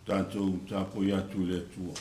tātou tāpoi atu le tua.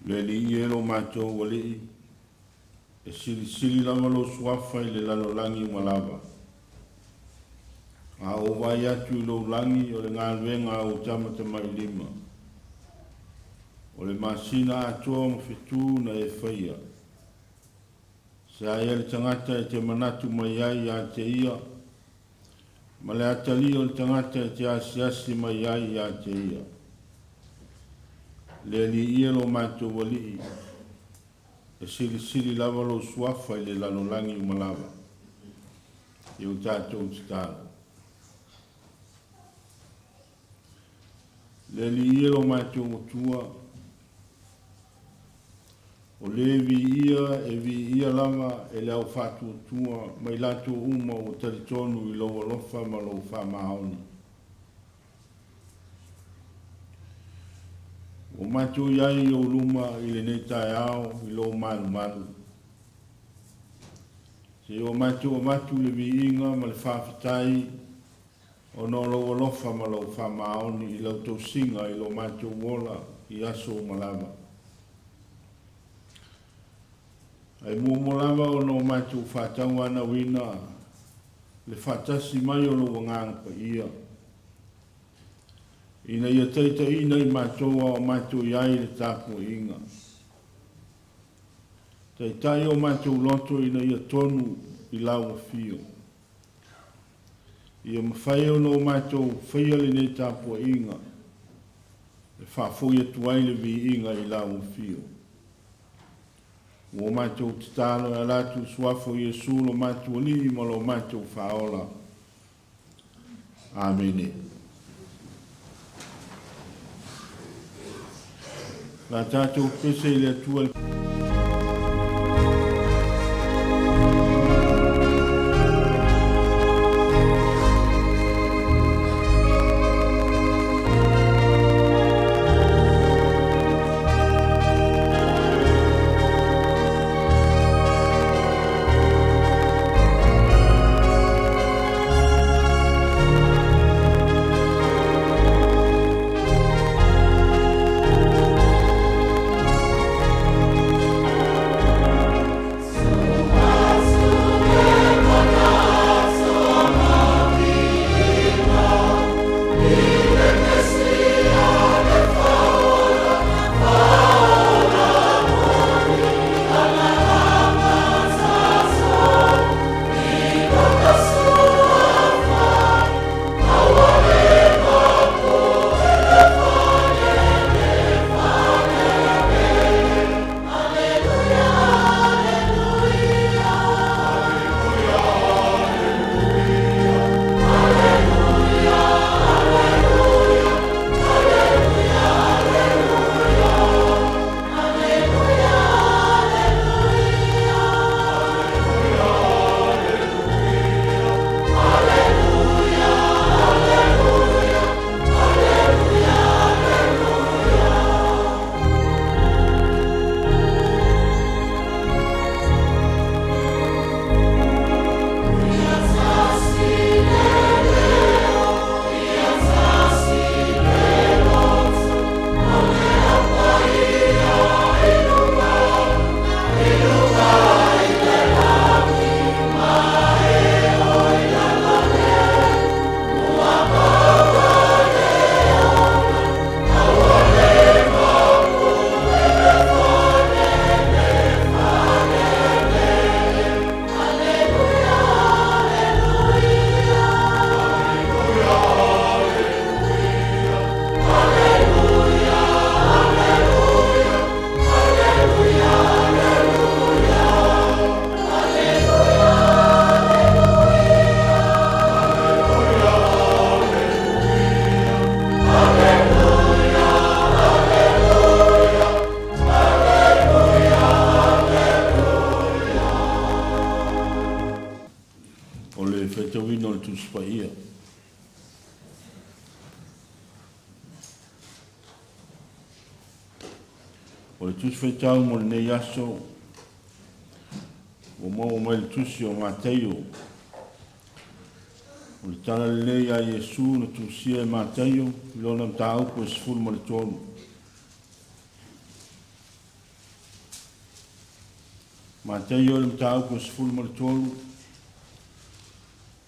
Le li e lo mātou wali e sili lama lo suafa i le lalo langi malava. A o vai atu i lo langi o le ngā luenga o tamata mai lima. O le masina atua mawhitu na e whaia. Se aia le tangata e te manatu mai ai a te ia. Ma le atali o le tangata e te asiasi mai ai a te ia. Le li ia lo mātou wali e sili lava lo suafa i le lanolangi umalawa i o tātou titaro. Le li ia lo mātou motua o le vi ia lama e le au whātua tua mai lato uma o taritonu i lo lofa ma lo whamaoni. O mātou iai o luma i le netai ao i lo malu. Se o mātou le vi inga ma le whawhitai o no lo lofa ma lo whamaoni i lau tau singa i lo mātou wola i aso malawa. Ai mua o no mātou whātau ana wina le whātasi mai o lo wanganga pa ia. Ina ia Taitaiina i mātou o mātou iai le tāpua inga. Taitai o mātou loto ina ia tonu i lau a fio. Ia mawhai o no mātou whaia le nei tāpua inga. E whawhoi atu ai le vi inga i lau a fio. O mātou titalo e alatu suafo Iesu lo mātou li ma lo mātou whaola. Amene. La tātou pese i le atua. tuspaia. O le tusfeitau mo le nei aso, o mo mai le tusi o Mateio. O le tala le lei a Iesu na tusia e Mateio, lona mtaupu e sifuru mo le tonu. Mateio le mtaupu e sifuru mo le tonu,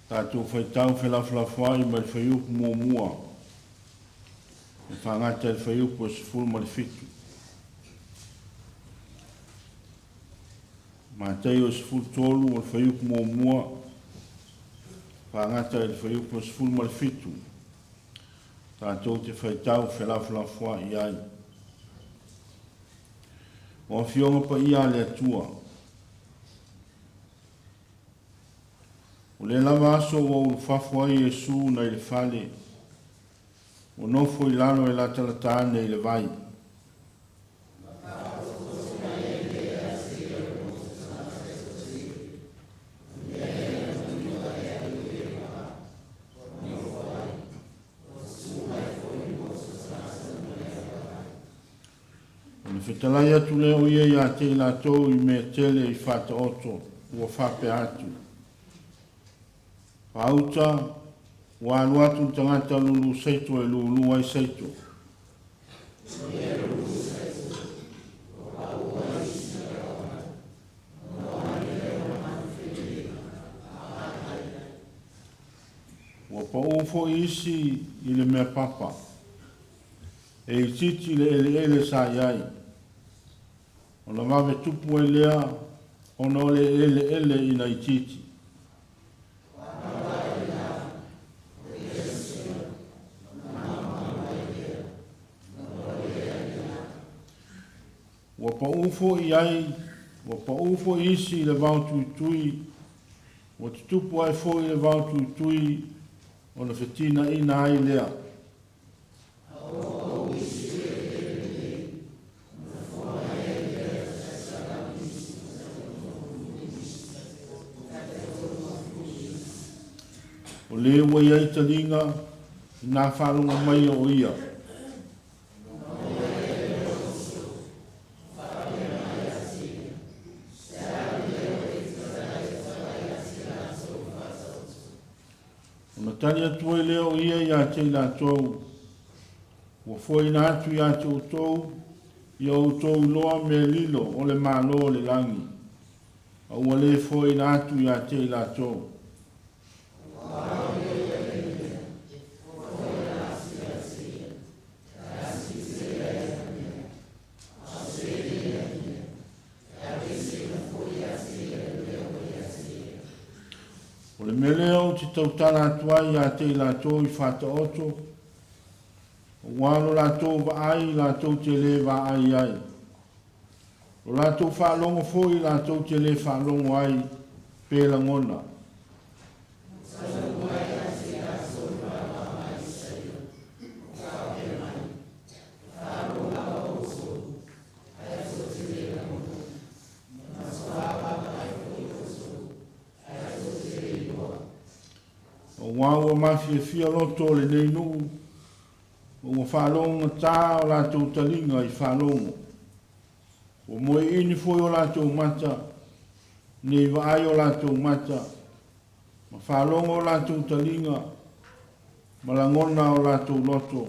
tātou whaitau whelawhilawhai mai le whaiupu mua. E whangata le whaiupu e sifuru mo le fitu. Mateio e sifuru tolu o le whaiupu mua. Whangata le whaiupu e sifuru mo le fitu. Tātou te whaitau whelawhilawhai i ai. O whionga pa ia le atua. O le lava aso o ufafu ai Iesu na i le whale. O nofo i lano e la talatane i le vai. O le whetalai atu leo ia ia te la tau i me tele i whata oto ua whape atu. Pauta, walu atu tangata lulu seito e lulu ai seito. Wa pa ufo isi i le mea papa. E i titi le ele sa iai. O na mawe tupu e lea, o na ole ele ina i titi. Wa pa ufo i ai, wa pa ufo isi le vautu tui, wa tupu ai fo i le vautu tui, o na fetina ina ai lea. O le ua iai talinga, nā whalunga mai o ia. Tani atua i leo ia ia te la tau. Ua foi na atu ia te o tau, ia o tau loa me lilo o le malo o le langi. A ua le foi na atu ia te la tau. O le meleo te tautala atua ia te la tau i whata oto. O wano la tau wa ai, la tau te le wa ai ai. O la tau whalongo foi, la tau te le whalongo ai, pēla ngona. Waua mafi e fia loto le nei nuu. O whalonga tā o lātou talinga i whalonga. O moe ini foi o lātou mata. Nei wa ai o lātou mata. Ma whalonga o lātou talinga. Ma langona o lātou loto.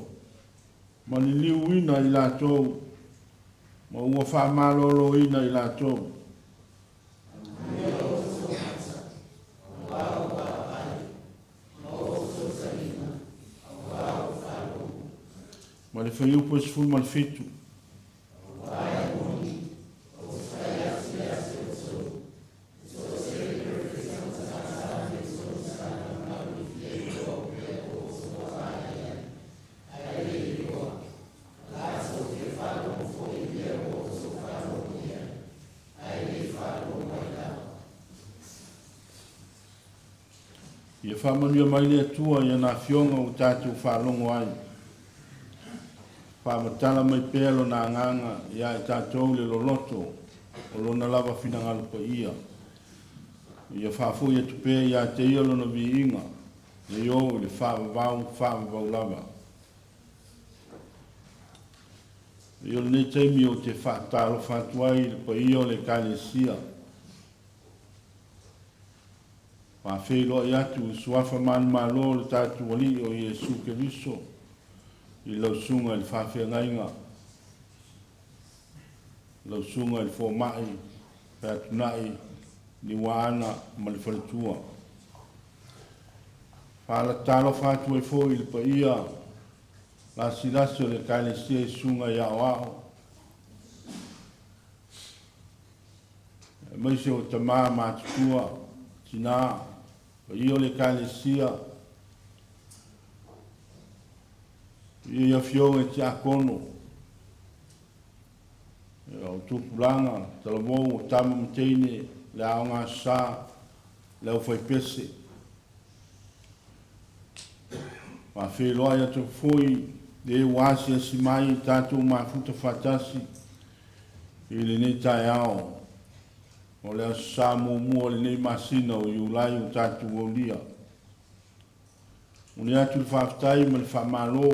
Ma ni liu ina i lātou. Ma ua whamalolo ina i lātou. Ma le whaiupu e sifuru ma le fitu. Ia whamanua mai le atua ia nā whionga o tātou whalongo ai. Whamatala mai pēlo nā nganga ia e tātou le loloto o lona lava whinangalu pa ia. Ia whafo ia tupe ia te ia lona vi inga le o le whaavavau lava. Io le nei teimi o te whaataro whatuai le pa io le kalesia. Ma whelo i atu suafa man malo le tatu wali o Iesu Keriso i lau sunga i le whawhengainga. Lau sunga i le fōmai, pētunai, ni waana ma le whaletua. Whala talo whatuai fō i le pa ia la silasi o le kalesia i sunga i ao ao. Maise o tamā mātutua, tina, pa ia o le kalesia. Ia fionga ti akono. O tupulanga, talamou o tama mteine, le aonga sa, le au fai pese. Ma wheloa ia tu fui, le wasi a si mai tātou mafuta whatasi i le nei tai ao. O le sa mua le nei masina o iulai o tātou o lia. Uni atu le whaftai ma le whamalo.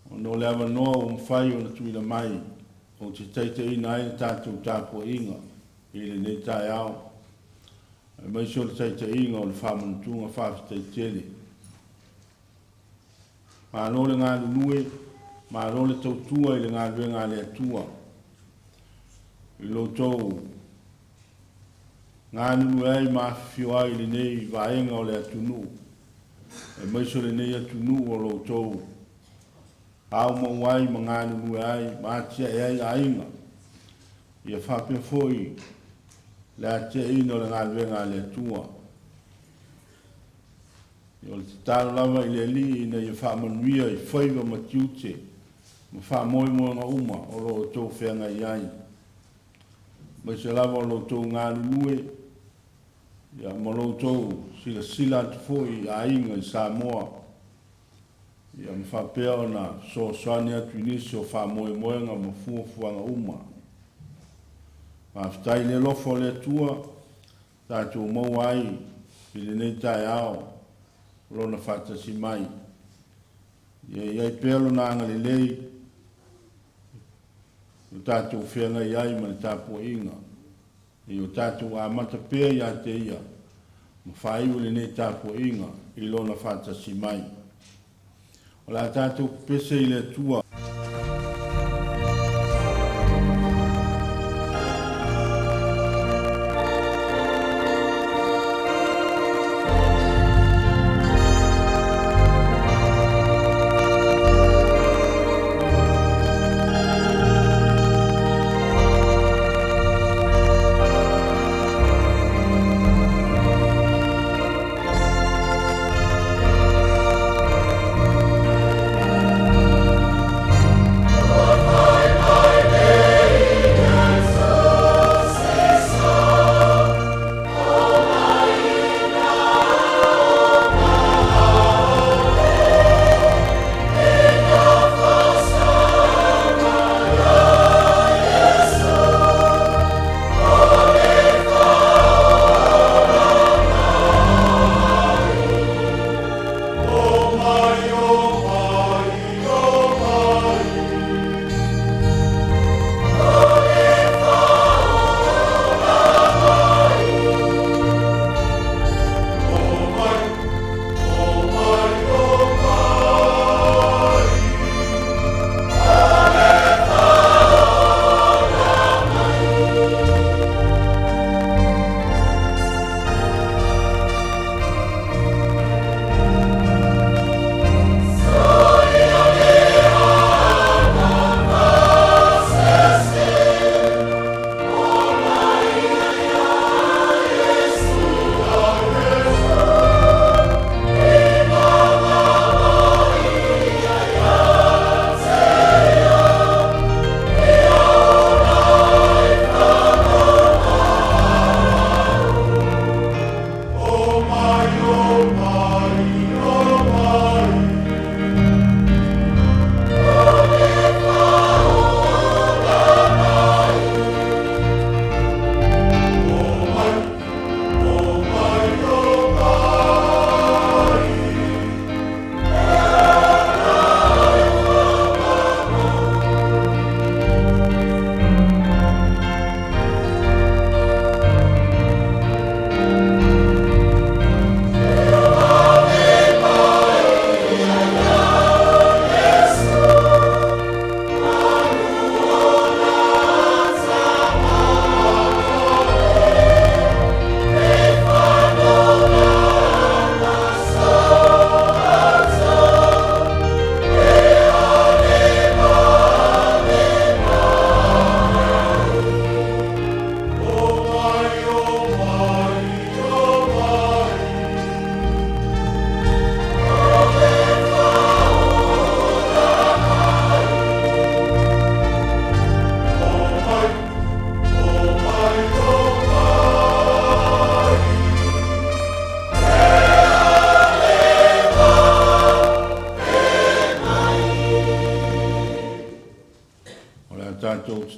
O no le awa noa o mwhai o na tuila mai. O te Taitaiina ai tātou tāpua inga i le nei tai ao. E mai so le Taitaiina o le whamanutunga whaftai tele. Mā le ngā lulue, mā le tautua i le ngā lue ngā le atua. I lo tau, ngā lulue ai mā whio ai le nei vaenga o le atunu. E maiso le nei atunu o lo tau. Au mawai ma ngā lulue ai, mā tia e ai ainga. Ia whapea foi, le atia ino le ngā lue ngā le atua. O le talo lava i le li ina ia whaamanuia i whaiva ma tiute ma whaamoe moa ngā uma o lo tō whenga i ai. Mai se lava o lo tō ngā lulue ia ma lo tō sila atu fōi a inga i Samoa. Ia ma whapea o na so soani atu inisi o whaamoe moenga ma fuafuanga uma. Ma whtai le lofo le atua tātou mau ai i le nei tai ao. Rona whatasi mai. Iai pēlo nā ngale lei. O tātou whenga i ai mani tāpua inga. I o tātou amata pēr i a te ia. Ma whai ule nei tāpua inga. I lona whatasi mai. O la tātou pese i le tua.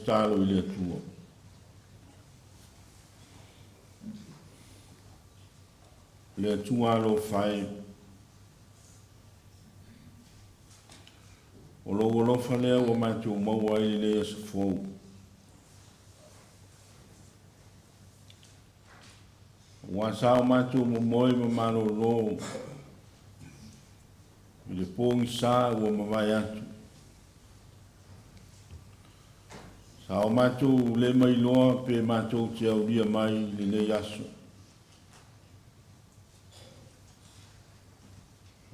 talo i le atua. Le atua lo fai o lo fale o mātou maua i le asafou. Wa sao mātou moi ma malo lo i le pōngi sā ua mawai atu. Sao mātou le mai loa pe mātou te au ria mai le aso.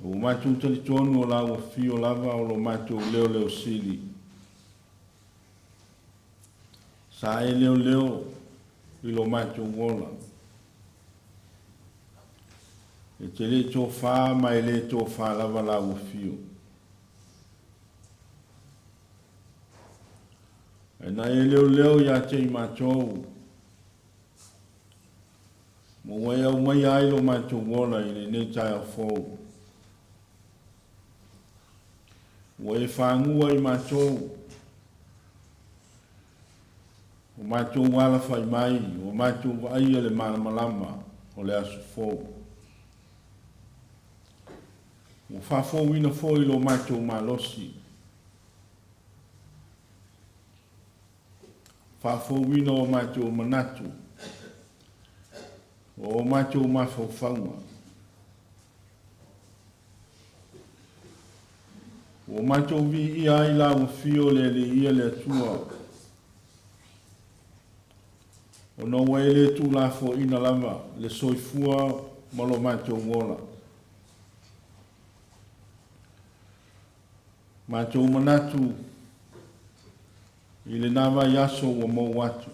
O mātou tali tonu o la o fio lava o lo mātou leo sili. Sa e leo i lo mātou wola. E te le tō whā mai le tō whā lava la o fio. E na e leo ia te i mātou. Mo wai au mai ai lo mātou wola i le nei tai au fōu. Wa e whāngua i mātou. O mātou wala whai mai, o mātou wa aia le malamalama o le aso fōu. O whafou ina fōu i lo mātou malosi. Whafou ina o mātou manatu. O mātou mafau whaunga. O mātou vi ia i la o fio le ia le atua. O no wai le tu la fo ina lava, le soifua malo mātou ngola. Mātou manatu i le nawa yaso o mo watu.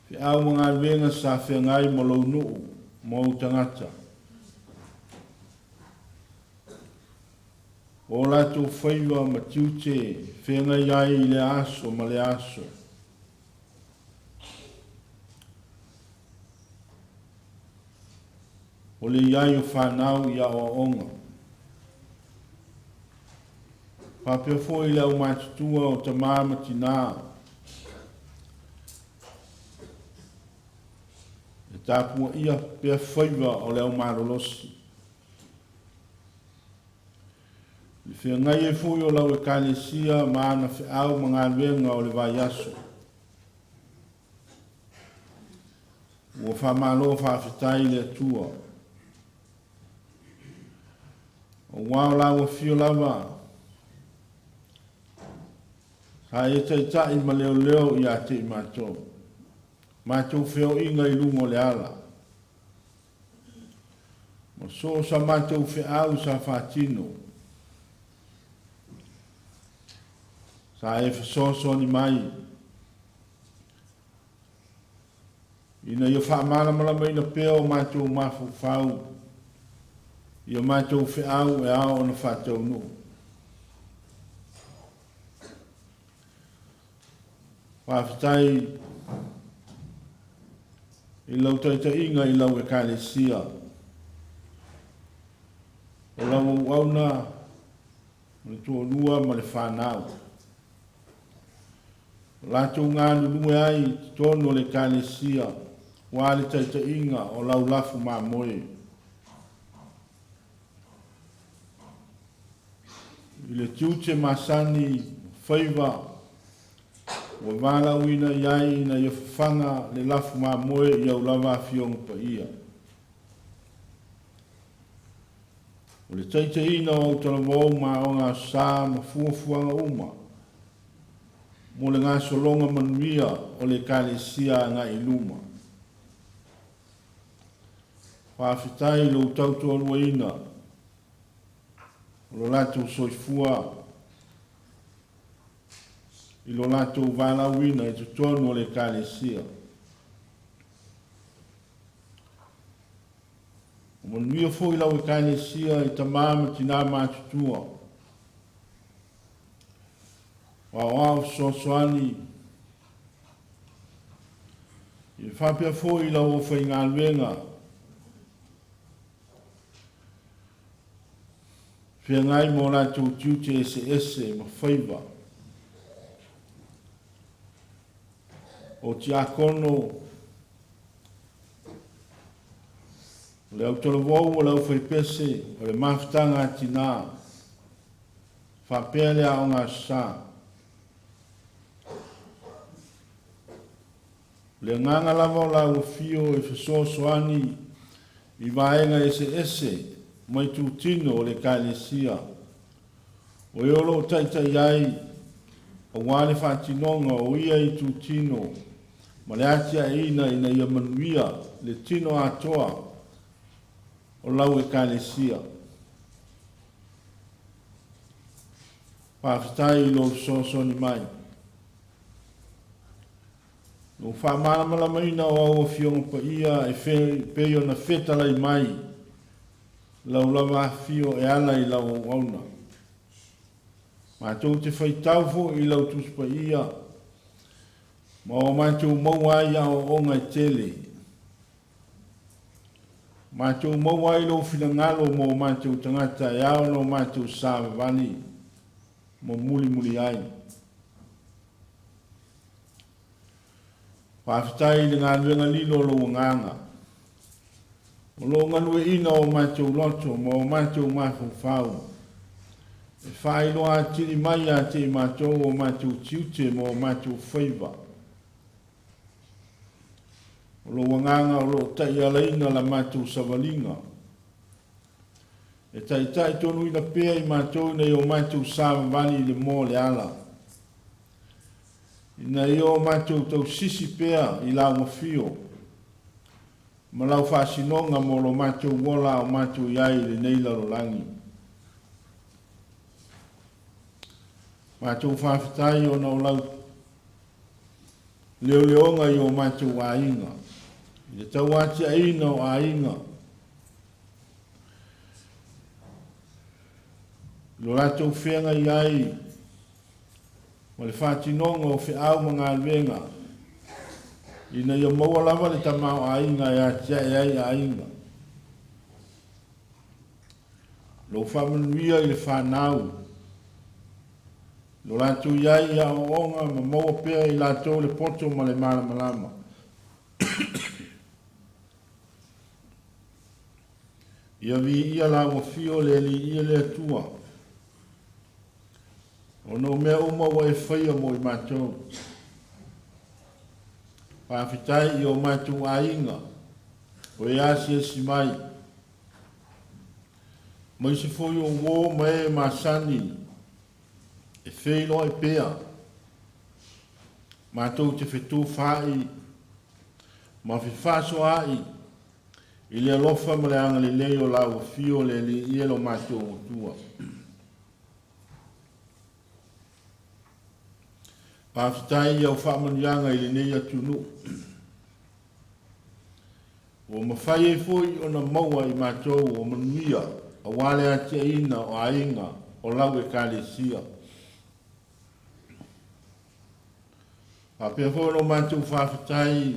Fi au ngā venga sa whengai mo lau nuu, mo tangata. O lātou whaiwa ma tiute whenga iai i le aso ma le aso. O le iai o whanau i a o onga. Whapea fo i le au mātutua o ta māma tina. E tāpua ia pea whaiwa o le au marolosi. Le whengai e fui o lau e kālesia maana whiau mga luenga o le vai aso. Ua whamalo whawhitai le atua. O wao lau a fio lava. Sa e taitai ma leo i a te i mātou. Mātou whio inga i lungo le ala. Mo so sa mātou whiau sa whatino. Sa e whasoso ni mai. Ina ia whaamana malama ina peo mātou mafu whau. Ia mātou whiau e ao na whatau no. Whawhitai i lau taitaiina i lau e kālesia. O lau auna le tō lua ma le whanau. Lātou ngā nunue ai tono le kālesia wā le taitaiina o lau lafu mā moe. I le tiute masani whaiva o wala wina iai na ia whanga le lafu mā moe i au lava whionga pa ia. O le taitaiina o tala wau mā o ngā sā ma fuafuanga uma. Mo le ngā solonga manuia o le kālesia ngā iluma. Whawhitai lo tautua ruaina. O lo lātou soifua. I lo lātou wālauina e tutono le kālesia. O manuia fo i lau e kālesia i tamāma tina mātutua. Wao sosoani. I whapea fo i lau o whai ngā luenga. Whia ngai mō lātou tiute ese ma whaiva. o tiakono le autorovou o lau foi pese o le maftanga atina whapea lea o ngā sa le nganga lava o lau fio e whasosoani i vaenga ese mai tūtino o le kaelesia o iolo taitaiai o wale whatinonga o ia i tūtino ma le atia ina ia manuia le tino atoa o lau e kaelesia. Pāwhitai i lo sosoni mai. No whamana maina o au fionga pa ia e peo na whetalai mai lau lava fio e ala i lau auna. Mātou te whaitaufo i lau tuspa ia ma o mātou mauai au onga i tele. Mātou mauai lo whingalo mo mātou tangata e au no mātou sāwe vani mo muli ai. Pāwhitai le ngā nuenga lilo lo nganga. O lo nganue ina o mātou loto mo mātou mātou whau. E whai loa tiri mai a te mātou o mātou tiute mo mātou whaiva. O lo wanganga o lo tai alaina la mātou savalinga. E tai tonu ina pēa i mātou nei o mātou sāwa vani le mō le ala. Ina i o mātou tau sisi pēa i lau mawhio. Ma lau whasinonga mo lo mātou wola o mātou iai le neila lo langi. Mātou whawhitai o nau lau leonga i o mātou ainga. I le tau ati aina o ainga. Lo rātou whenga iai, ma le whātinonga o whiau mga alwenga, ina ia maua lava le tamau ainga e atia e ai ainga. Lo whamanuia i le whanau, lo rātou iai ia o onga ma maua pēa i rātou le poto ma le malama. Ia vi ia la o fio le li ia le tua. O no mea uma wa e whaia mo i mātou. Pāwhitai i o mātou ainga. O e asi e si mai. Mai se foi o wō mai e māsani. E wheilo e pēa. Mātou te whetū whai. Ma whiwhaso ai. I le alofa ma le anga le leo la o fio le li ielo mātou o tua. Pāwhitai au whamanianga i le nei atunu. O mawhai e fui o na maua i mātou o manuia, a wale atia ina o ainga o lau e kālesia. Pāpea fo no mātou whawhitai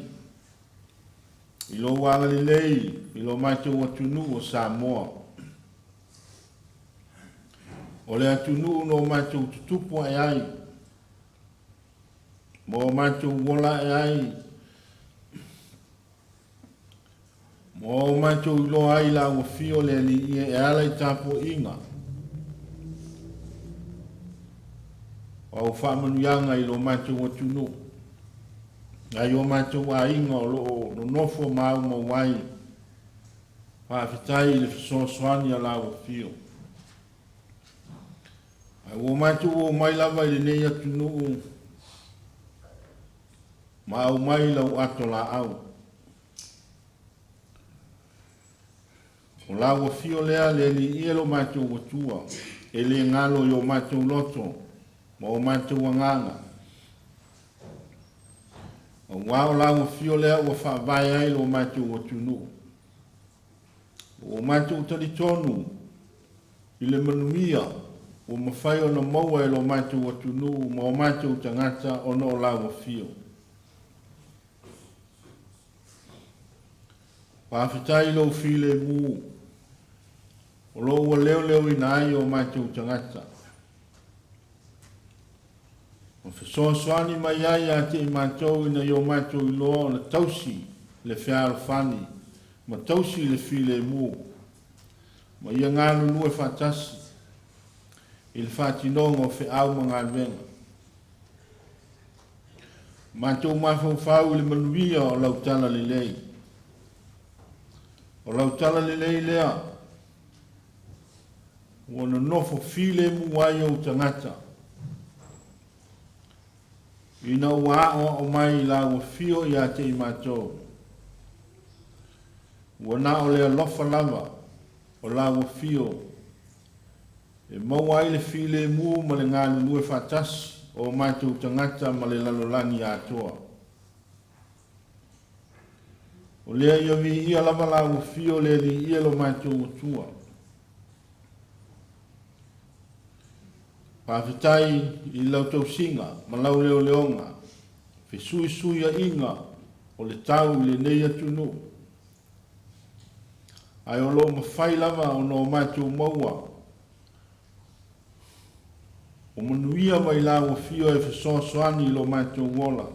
i lo wanga le lei, i lo mātou atunu o Samoa. O le atunu no mātou tutupu ai ai. Mo mātou wola e ai. Mo mātou ilo ai la o fio le li e ala i tapo inga. O whamanuianga i lo mātou atunu. Ai o mātou a inga o lo nofo mau mo wai. Pāwhitai le whasosoani a la o fio. Ai o mātou o mai lava i le nei atunu. Ma au mai lau ato la au. O la o fio lea le li ielo mātou watua. E le ngalo i o mātou loto. Ma o mātou wanganga. O wao la o fio lea o whaavai ai lo mātou watunu. O mātou talitonu. I le manumia. O mawhai o na maua e lo mātou watunu. Ma o mātou tangata o no la o fio. Pāwhitai lo file mu. O lo ua leo ina ai o mātou tangata. O O fesoasoani mai ai a te I mātou ina I o mātou I loa o na tausi le whiarofani, ma tausi le file mu, ma ia ngā lulu e whatasi, I le whatinonga o whiau ma ngā venga. Mātou mawhau le manuia o lautala le lei. O lautala le lei lea, wana nofo file mu ai o tangata. Ina ua o mai la ua fio I a te I mātou. Wana o lea lofa lava, o la ua fio. E mau ai le file mu ma le ngā lulu e whatasi, o mātou tangata ma le lalolangi atoa. O lea ia vi ia lava la ua fio le li ia lo mātou utua. Pāwhitai I lautou singa, ma lau leo leonga, fe sui sui a inga, o le tau le nei atunu. Ai o lo mawhai lava o no mātou maua. O manuia mai la ua fio e fesoasoani lo mātou wola.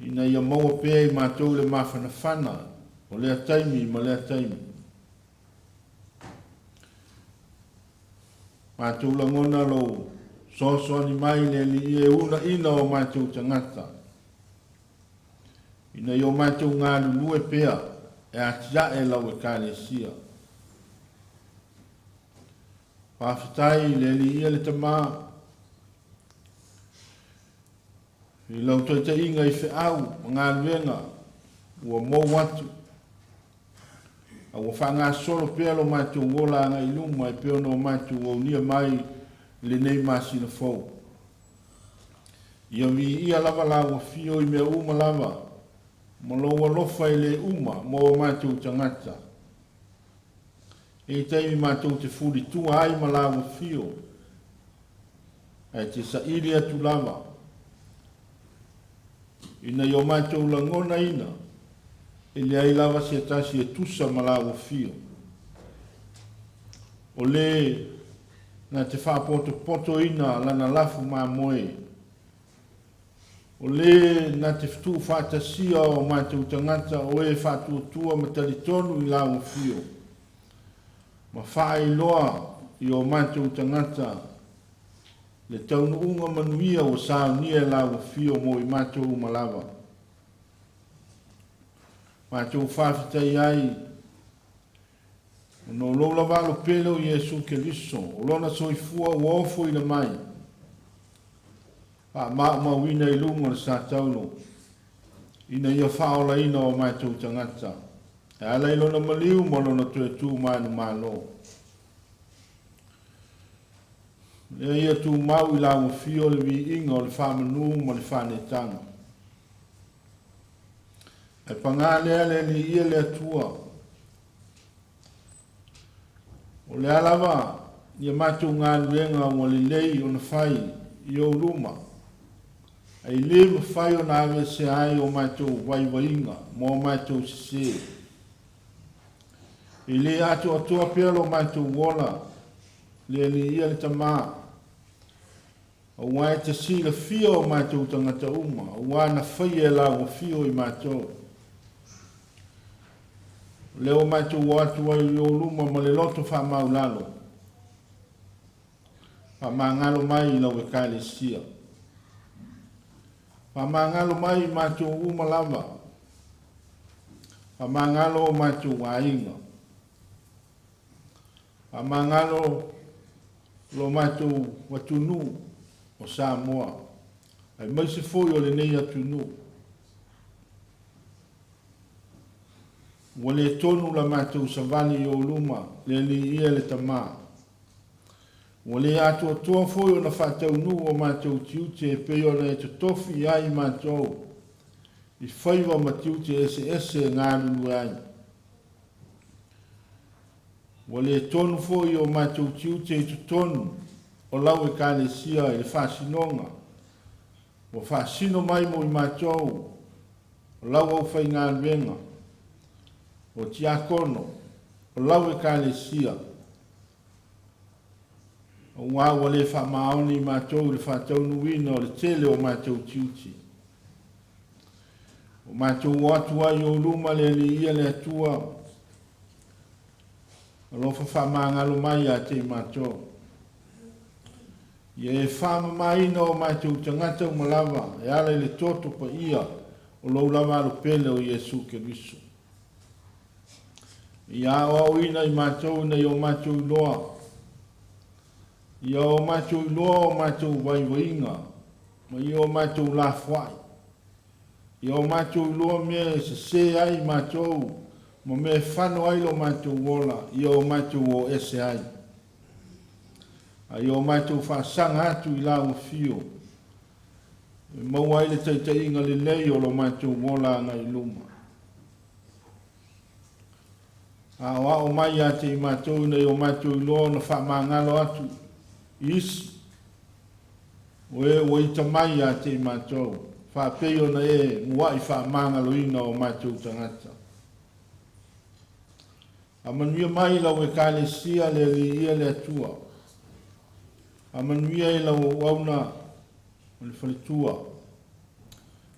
Ina ia maua pēa I mātou le mawhanawhana, o lea taimi ma lea taimi. Mātou langona lo soasoani mai le li e una ina o mātou tangata. Ina I o mātou ngā lulu e pēa, e atia e lau e kālesia. Pāwhitai le li ia le tamā. I lau Taitaiina I whiau, ngā luenga, ua mō watu. A ua whanga solo pēa lo mātou wola nga I luma e pēo no mātou o nia mai le nei māsina fau. Ia vi ia lava la ua fio I mea uma lava, ma lo ua lofa I le uma mo mātou tangata. E taimi mātou te furi tua ai ma la ua fio. E te sa ili atu lava. Ina I o mātou langona ina. E le ai lava se tasi e tusa ma la ua fio. O le na te whapoto poto ina lana lafu mā moe. O le na te fitu whatasia o mātou tangata o e whatua tua ma talitonu I la ua fio. Ma whae loa I o mātou tangata le taunu unga manuia o saunia la ua fio mo I mātou malava. Mātou whawhitai ai no lola walo pelo Iesu Keriso, o lona soifua ua ofo I le mai. Pa mawina I lunga le sa taulo. Ina ia whaola ina o mātou tangata. E ala I lona maliu mo lona tue tū manu malo. Le ia tū mau I la ua fio le vi inga o le whamanu mo le whanetanga. E pangālea le li ia le atua. O le alawa, ia mātou ngā luenga o le lei o na whai I o ruma. Ai le ma whai o na awe se ai o mātou waiwainga, mo mātou se. I le ato atua pēr o mātou wola, le li ia le tamā. O wai te si le fio o mātou tangata uma, o wai na whai e la o fio I mātou. Leo mātou watu ai I o luma ma le loto wha maulalo. Wha mangalo mai I lau e kālesia. Wha mangalo mai I mātou uma lava. Wha mangalo o mātou wainga. Wha mangalo lo mātou watunu o Samoa. Ai mai se foi o le nei atunu. Wale tonu la mātou savani I o luma, le li ia le tamā. Wale ato toa foi o na whatau nu o mātou tiute e peo na e te tofi ai mātou. I whaiwa ma tiute EFKS e ngā lulu ai. Wale tonu foi o mātou tiute I te tonu o lau e kālesia e le whasinonga. O whasino mai mo I mātou, o lau au whai ngā luenga. O tiakono, o lau e kālesia. Wa wale fa maoni mātou le whātau nuina o le tele o mātou tiuti. O mātou watua i o luma le li ia le atua. O lofa wha māngalo mai a te mātou. Ia e whama maina o mātou tangata o malawa, e ala le toto pa ia o lau lama alo pele o Iesu Keriso. Ia o ina i mātou nei o mātou loa. Ia o mātou loa o mātou waiwainga, ma ia o mātou la whai. Ia o mātou loa mea se ai mātou, ma mea whano ai lo mātou wola, ia o mātou o ese ai. Ia o mātou whaasanga atu i la o fio. Mau ai le Taitaiina le lei o lo mātou wola ngai luma. A o mai a te i mātou nei o mātou loa na whamangalo atu. Isi, o e Waitemai a te mātou, whapeo na e mua i whamangaloina o mātou tangata. A manuia mai lau e kālesia le li ia le atua. A manuia e lau wauna o le whalitua.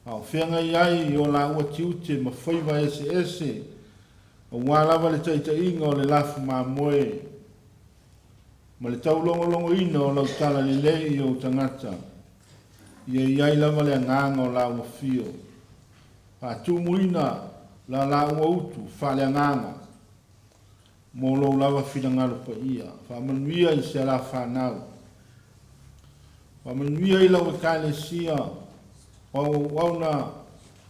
A o whenga iai o la ua tiute ma whaiva ese o wālawa le Taitaiina o le lafu mā moe. Ma le tau longo ina o lau tala le lei o tangata. Ia iai lama le anganga o la ua fio. Pa tumu ina la ua utu, fa le anganga. Mo lau lava whingalo pa ia. Fa manuia i se la whanau. Fa manuia i lau e kālesia o wauna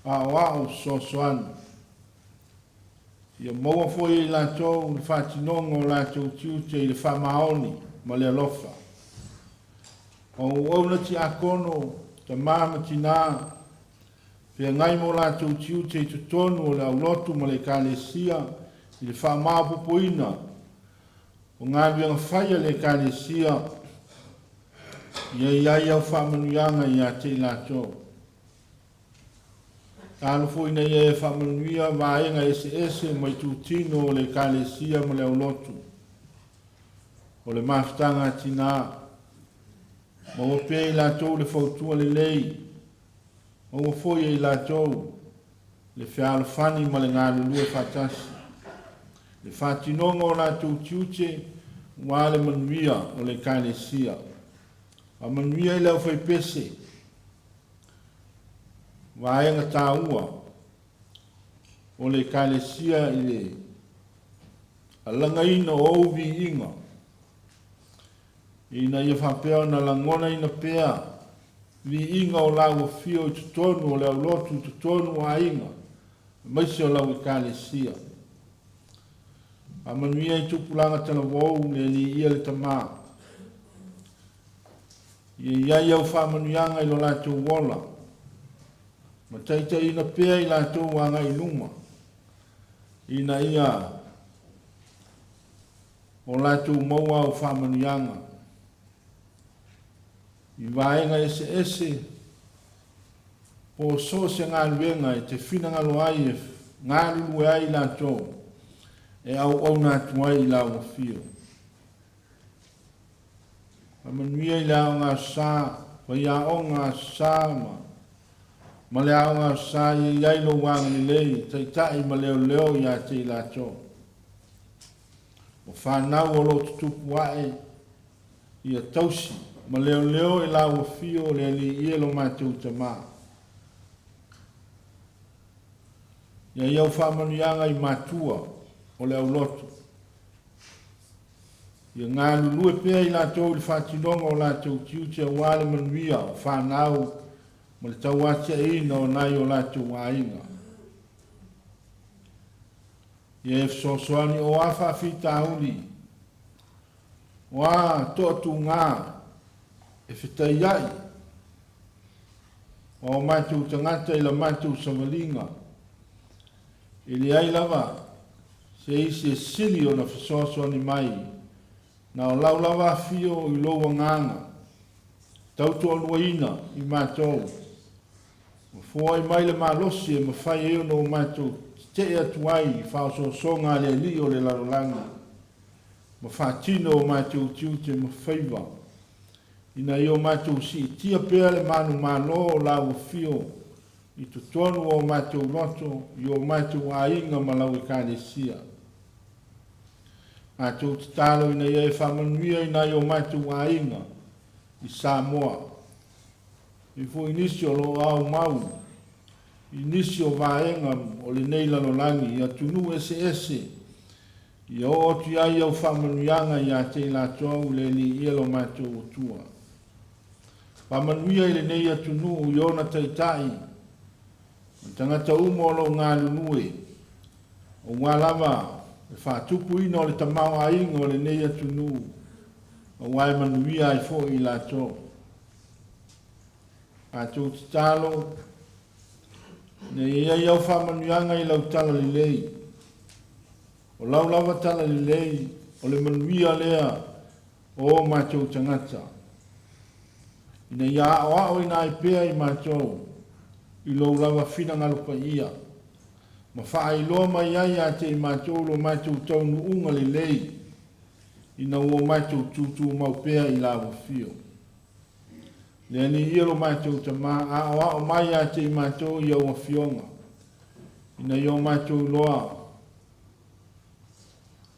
a wao sosoanu. Ia maua foi i lātou le whātinonga o lātou tiute i le whamaoni ma le alofa. O auna ti akono, ta māma ti nā, pia ngai mo lātou tiute i tutonu o le au lotu ma le kālesia i le whamāpupuina. O ngā vianga whaia le kālesia, ia iai au whamanuianga i a te lātou. Tālo fo ina ia e whamanuia vaenga ese mai tūtino o le kālesia ma le au lotu. O le mafutanga tina. Ma o pē i lātou le fautua le lei. O o foi i lātou le whialo whani ma le ngālulu e whatasi. Le whatinonga o lātou tiute wā le manuia o le kālesia. A manuia i lau whai pese. Vaenga tāua o le kālesia i le alangaina o uvi inga. Ina ia whapea na langona ina pea vi inga o lau fio i tutonu o le au lotu tutonu a inga. Maisi o lau i kālesia. A manuia i tupulanga tana wau le li ia le tamā. Ia iau whamanuianga i lo lātou wola. Ma Taitaiina pea i lātou wanga i luma. Ina ia o lātou maua o whamanuianga. I vaenga ese po so se ngā luenga e te whinangalo ai e ngā lulu ai lātou e au nātu ai i lau fio. Whamanuia i lau ngā sā, wa ia o ngā sā ma le aonga sa i ailo wang ni lei, taitai ma leo i a te lātou. O whanau o lo tutupu wae i a tausi, ma leo i lau fio le li i elo mātou tamā. Ia iau whamanuianga i mātua o le au lotu. Ia ngā lulue pēa i lātou i whatinonga o lātou tiutia wale manuia o whanau ma le tau atia ina o nai o lātou wāinga. Ia e fsosoani o awha whita auli. Wā toatu ngā e whitai ai. O mātou tangata i la mātou samalinga. Ili ai lava se isi e sili o na fsosoani mai. Na o lau lava fio i loa nganga. Tautu aluaina i mātou. Foi mai le malosi e mawhai eo no mātou te atu ai i whaososonga le li o le larolanga. Ma whatino o mātou tiute ma whaiva. ina i o mātou si tia pēa le manu malo o la uafio i tu tonu o mātou loto i o mātou ainga malau i kālesia. Mātou te talo ina i e whamanuia ina i o mātou ainga i Samoa. I fu inisio lo au mau, inisio vaenga o le nei lalolangi, ia tunu ese, ia o oti ai au whamanuianga ia te la tau le li ielo mātou o tua. Whamanuia i le nei atunu i ona taitai, tangata umo lo ngā lunue, o ngā lava, e whātupu ino le tamau ainga o le nei atunu, o wai manuia ai fo i la tau. Mātou te talo, ne ia iau whamanuianga i lau tala li lei. O lau lava tala li lei, o le manuia lea o mātou tangata. Ina ia o ina i pēa i mātou, i lau lava whina ngalupa ia. Ma wha i loa mai ai a te i mātou lo mātou taunu unga li lei, ina o mātou tūtū mau pēa i lawa fio. Le ni ielo mātou ta mā, a o mai a te i mātou i au a fionga. Ina i o mātou loa.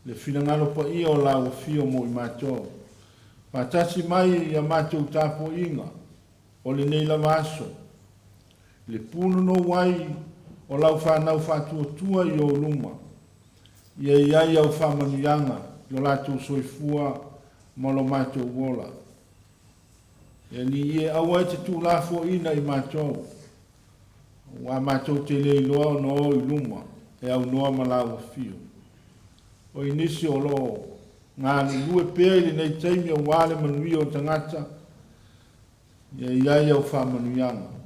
Le whina pa i o la o fio mo i mātou. Pātasi mai i a mātou tāpo inga, o le nei lava aso. Le pūnu no wai o lau whanau whātua tua i o luma. Ia iai au whamanuianga, i o lātou soifua, mo lo mātou wola. Ia ni ie awa te tū lafo ina i mātou. Wa mātou te lei loa no i luma, e au noa malau fio. O inisi o lo, ngā ni lue pēi le nei teimi o wale manui o tangata, ia iai au whamanuianga.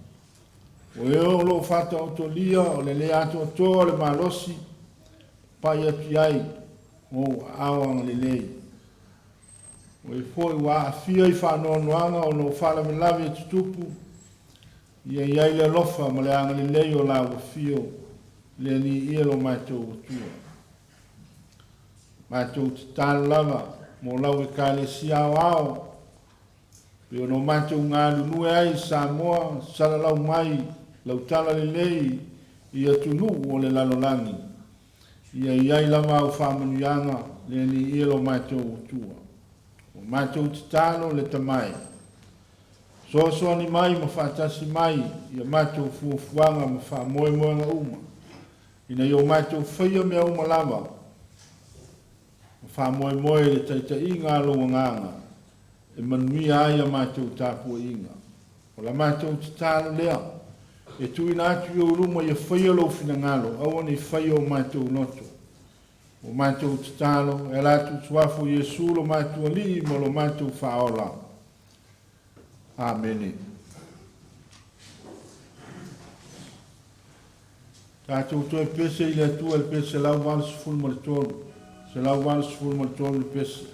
O eo lo whata o to lia, o le ato o toa le malosi, pai atu iai, o awang le lei. O i fōi wā a fia i whanoanoanga o no whala me lawe e tutupu, ia iai le lofa ma le anga le lei o la wa fio, le ni ia lo mātou o tua. Mātou te tāna lava, mo lau e kāle si au au, pe o no mātou ngā lunue ai Samoa, sala lau mai, lau tala le lei, ia tunu o le lalolangi. Ia iai lava au whamanuianga, le ni ia lo mātou o tua. O mātou te tāno le tamai. So ni mai ma whātasi mai, ia mātou fuafuanga ma wha moemoenga uma. Ina i o mātou whaia mea uma lava. Ma wha moemoe le Taitaiina aloa nganga. E manuia ai a mātou tāpua inga. O la mātou te tāno lea. E tuina atu i o ruma ia whaia lo fina ngalo. Awa ni whaia o mātou noto. O mātou te tāno, e lātou tuafo Iesu lo mātou ali, mo lo mātou whaola. Amene. Tātou toi pese i le atua, le pese lau wāna sifuru ma le tolu. Se lau wāna sifuru ma le tolu le pese.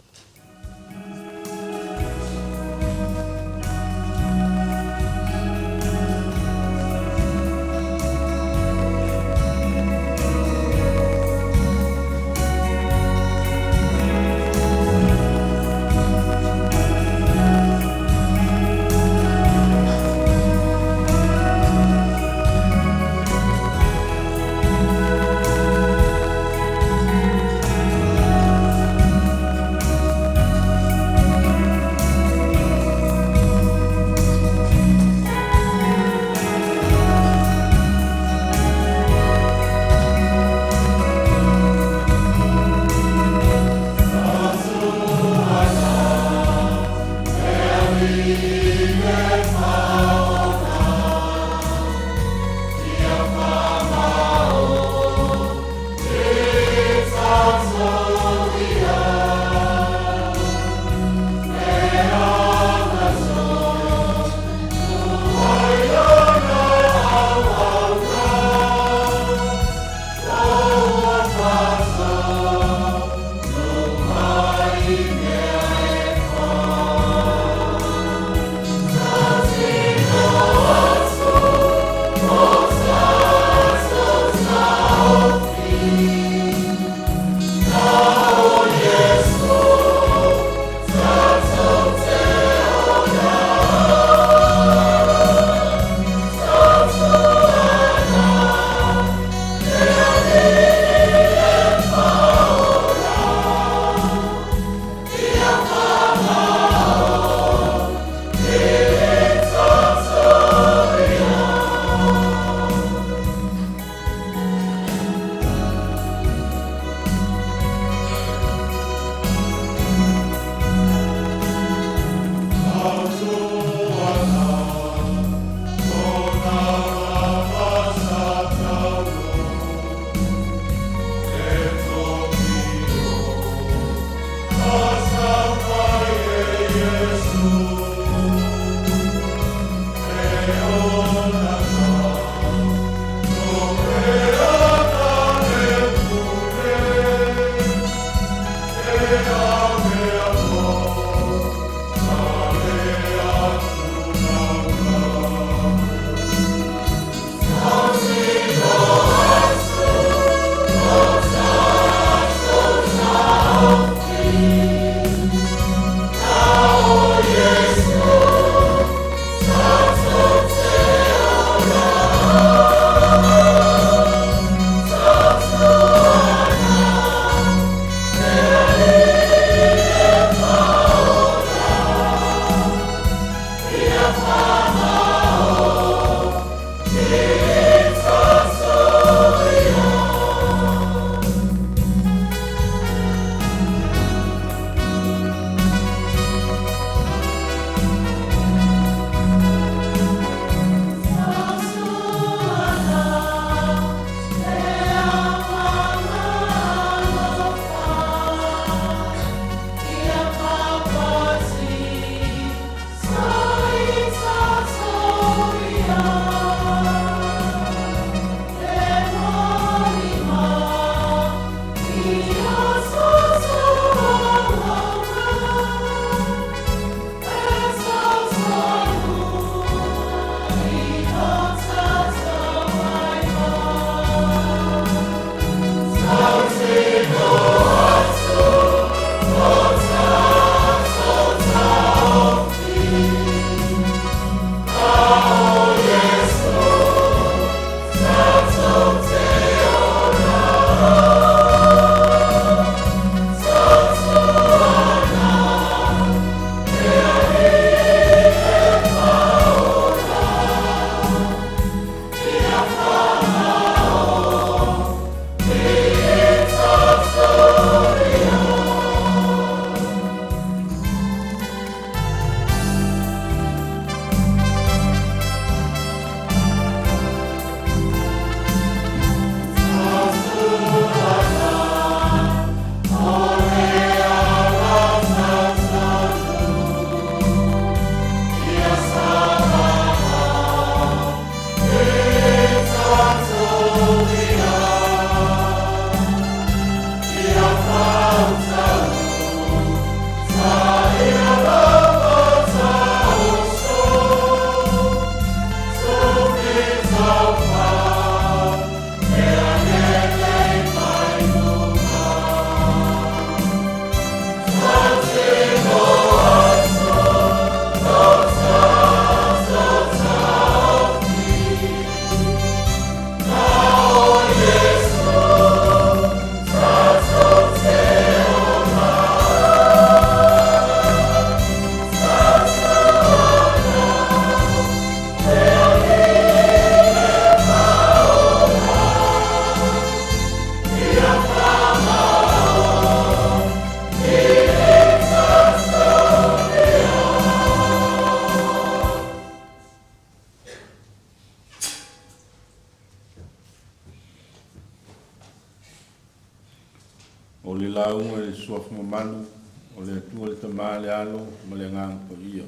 o le launga le suafu mamanu, o le atua le tamā le alo, ma le ngang pa ia.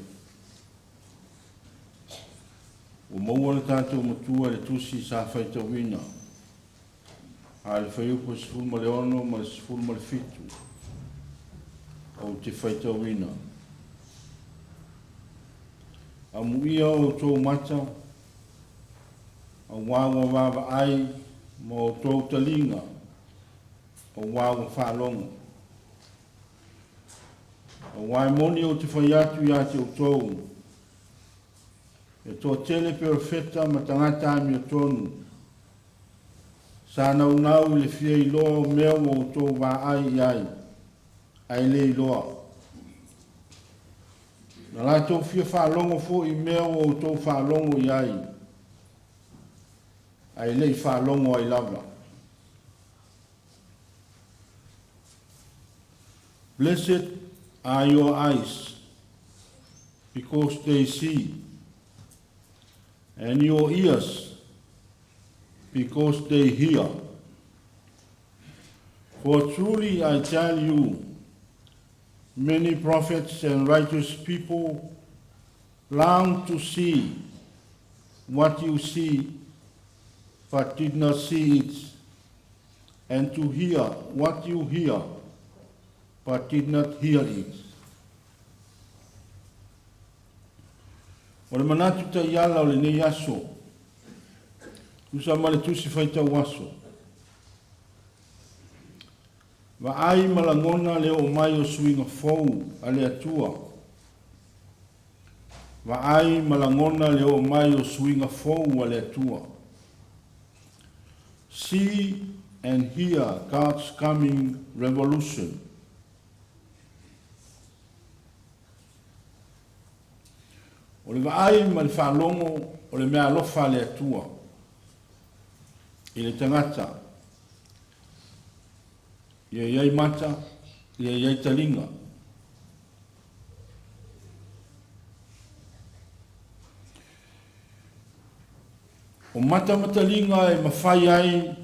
O maua le tātou matua le tusi sa whaitawina, a le whaiupo sifuru ma le ono, ma le sifuru ma le fitu, o te whaitawina. A muia o tō mata, a wawa wawa ai, ma o tō talinga, o wawa whalonga. A waimoni o te whaiatu ia te o tōu, e tō tele perfeta ma tangata mi o tonu, sa nau nau le fia i loa o mea o tō wā ai le i loa. Na la tō fia whalongo fo i mea o tō whalongo i ai le i whalongo ai lava. Blessed are your eyes, because they see, and your ears, because they hear. For truly I tell you, many prophets and righteous people long to see what you see, but did not see it, and to hear what you hear, but did not hear it. O le manatu ta iala o le nei aso, usa ma le tusi whaitau aso. Wa ai malangona le o mai o suinga fou a le atua. Wa ai malangona le o mai o suinga fou a le atua. See and hear God's coming revolution. O le vaai ma le whalongo o le mea alofa le atua. I le tangata. Ia iai mata, ia iai talinga. O mata matalinga e mawhai ai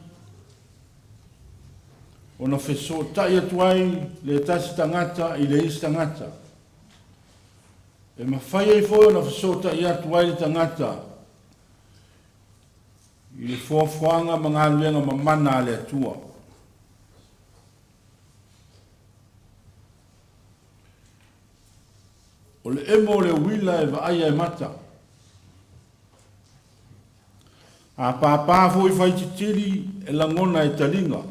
o na wheso tai atuai le tasi tangata i le isi tangata. E mawhai ai fo o na wheso tai atuai le tangata i le fuafuanga mga luenga mamana le atua. O le emo le wila e vaaya e mata. A pāpā fo i whaititiri e langona e talinga.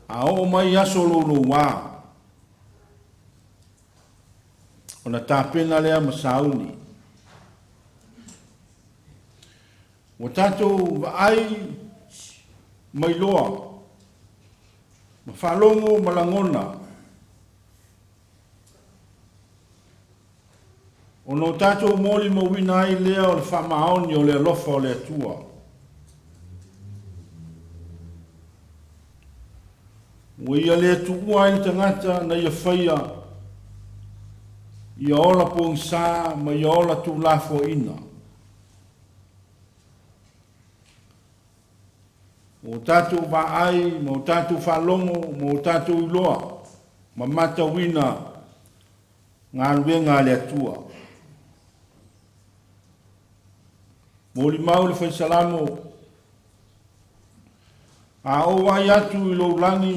A o mai aso lolo wā. O na tāpena lea masauni. O tātou vaai mai loa. Ma whalongo malangona. O no tātou mōli mo wina ai lea o le whamaoni o le alofa o le atua. O ia le tuua ai tangata na ia whaia. Ia ola pōng sā ma ia ola tu lafo ina. O tātou vaai, mo tātou whalongo, mo tātou iloa, ma mata wina ngā luenga le atua. Mo li mau le whaisalamo, a o wai atu i lo langi,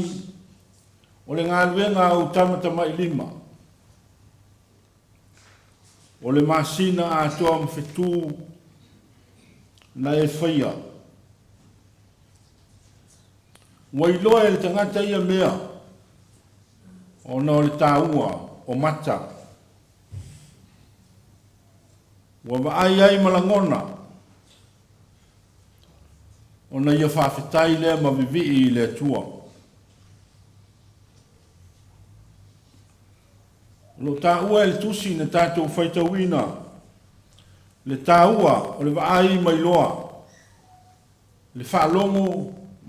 o le ngā luenga o Tamaiti lima. O le masina a toa mwhetu na e whaia. Wailoa e le tangata ia mea, o na o le tāua, o mata. Wa vaai ai malangona, o na ia whawhetai lea ma vivi le atua. Lo tāua e le tusi na tātou whaitawina, le tāua o le vaai mailoa, le whaalongo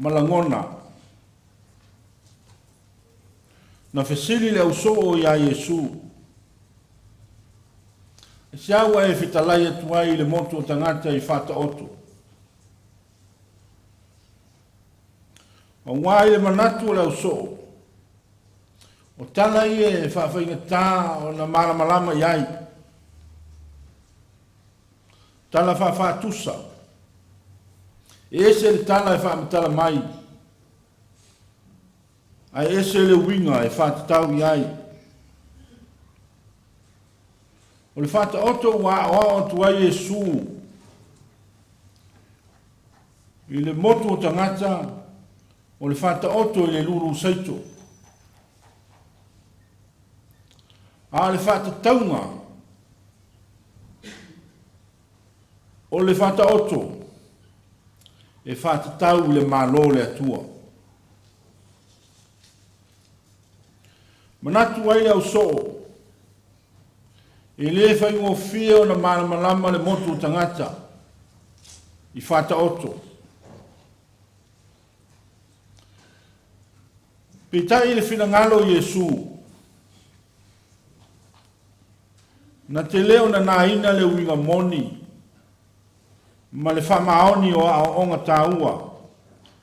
malangona, na fesili le auso o ia Yesu. E siawa e fitalai atuai le moto tangata i fata oto. Ma wai le manatu le au so. O tala i e whawhaingata o na malamalama iai. Tala whawhatusa. Ese le tala e whamatala mai. Ai ese le winga e whatatau iai. O le whata oto wa o tua Yesu. I le motu o tangata o le whata oto i le luru saito. A le whata taunga o le whata oto e whata tau le malo le atua. Manatu ai au so e le whai o fia na malamalama le motu o tangata i whata oto. Pitai le finangalo Yesu. Na te leo na naina le winga moni. Ma le whamaoni o a onga tāua.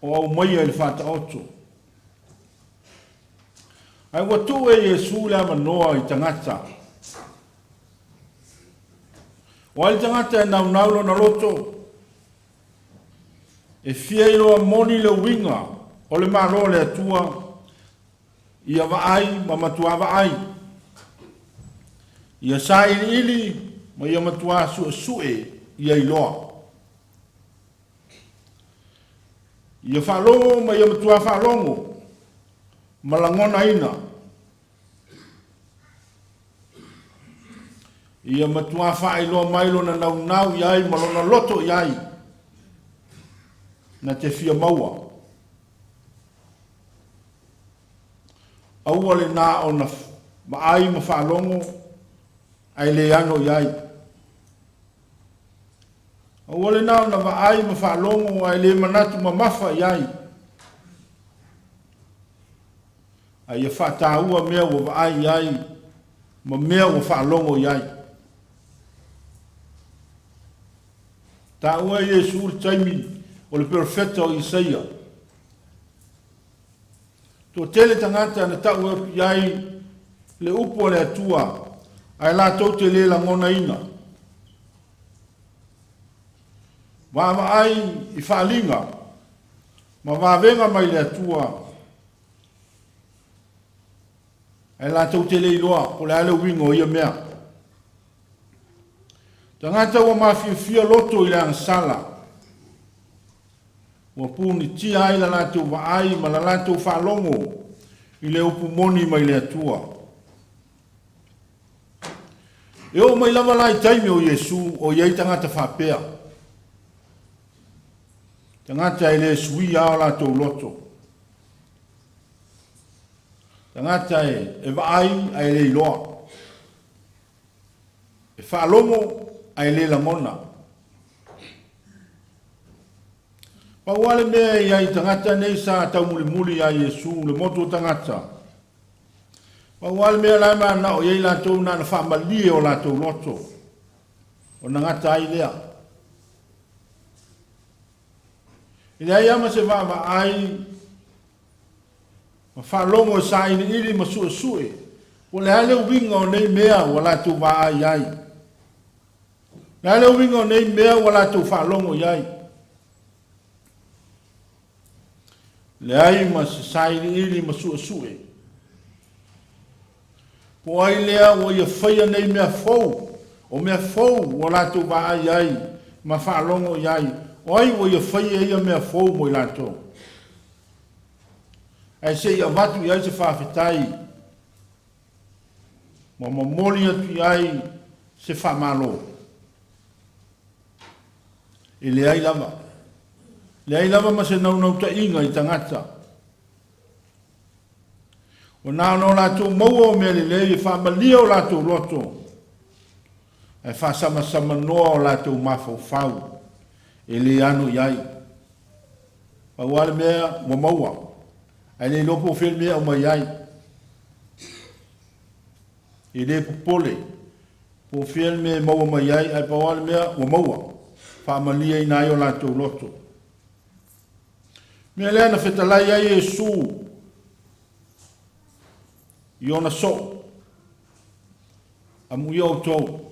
O au maia le whata oto. Ai watu e Yesu le amanoa i tangata. O ai tangata e naunaulo na loto. E fia ilo a moni le winga. O le maro le atua. Ia vaai ma matua vaai. Ia sa ili ma ia matua sue ia iloa. Ia whalongo ma ia matua whalongo. Malangona ina. Ia matua whailoa mailo na nau iai malona loto iai. Na te fia maua. Aua le nā o na maai ma whalongo ai le ano iai. Aua le nā o na maai ma whalongo ai le manatu ma mafa iai. Ai e whataua mea wa maai iai ma mea wa whalongo iai. Tā ua Yesu le taimi o le profeta o Isaia. Tō tele tangata na tau e iai le upo le atua ai la tau te le langona ina. Wama ai i whaalinga ma wawenga mai le atua ai la tau te le iloa o le ale wingo ia mea. Tangata wa mawhiawhia loto i le ansala. Wa puni tia ai la lātou wa ai ma la lātou whalongo i le upu moni mai le atua. E o mai lava lai taimi o Yesu o iei tangata whapea. Tangata e le sui ao lātou loto. Tangata e wa ai le iloa. E whalongo ai le lamona. Pa wale mea iai tangata nei sa tau muli a Yesu le motu tangata. Pa wale mea lai maa na o iei lātou na na whaamalie o lātou loto. O na ngata ai lea. Ile ai ama se wama ai ma whalongo e sa ini iri ma sue. O le hale winga o nei mea o lātou wa ai ai. Le hale winga o nei mea o lātou whalongo iai. Le ai ma se sairi iri ma sue. Po ai lea o ia whaia nei mea fau. O mea fau o lātou wa ai ai. Ma whaalongo iai. O ai o ia whaia ia mea fau mo i lātou. Ai se ia watu iai se whawhetai. Ma mamoli atu iai se whamalo. E le ai lava. Le ai lava ma se nau ta inga i tangata. O nā no lātou maua o mea le i whamalia o lātou loto. E whasama noa o lātou mafau fau. E le anu iai. Pawale mea mo maua. Ai le lopo whil mea o mai iai. E le popole. Po whil mea maua mai iai. Ai pawale mea mo maua. Whamalia i nai o lātou loto. Mea lea na whetalai ai Iesu. I ona so. Amu iau tau.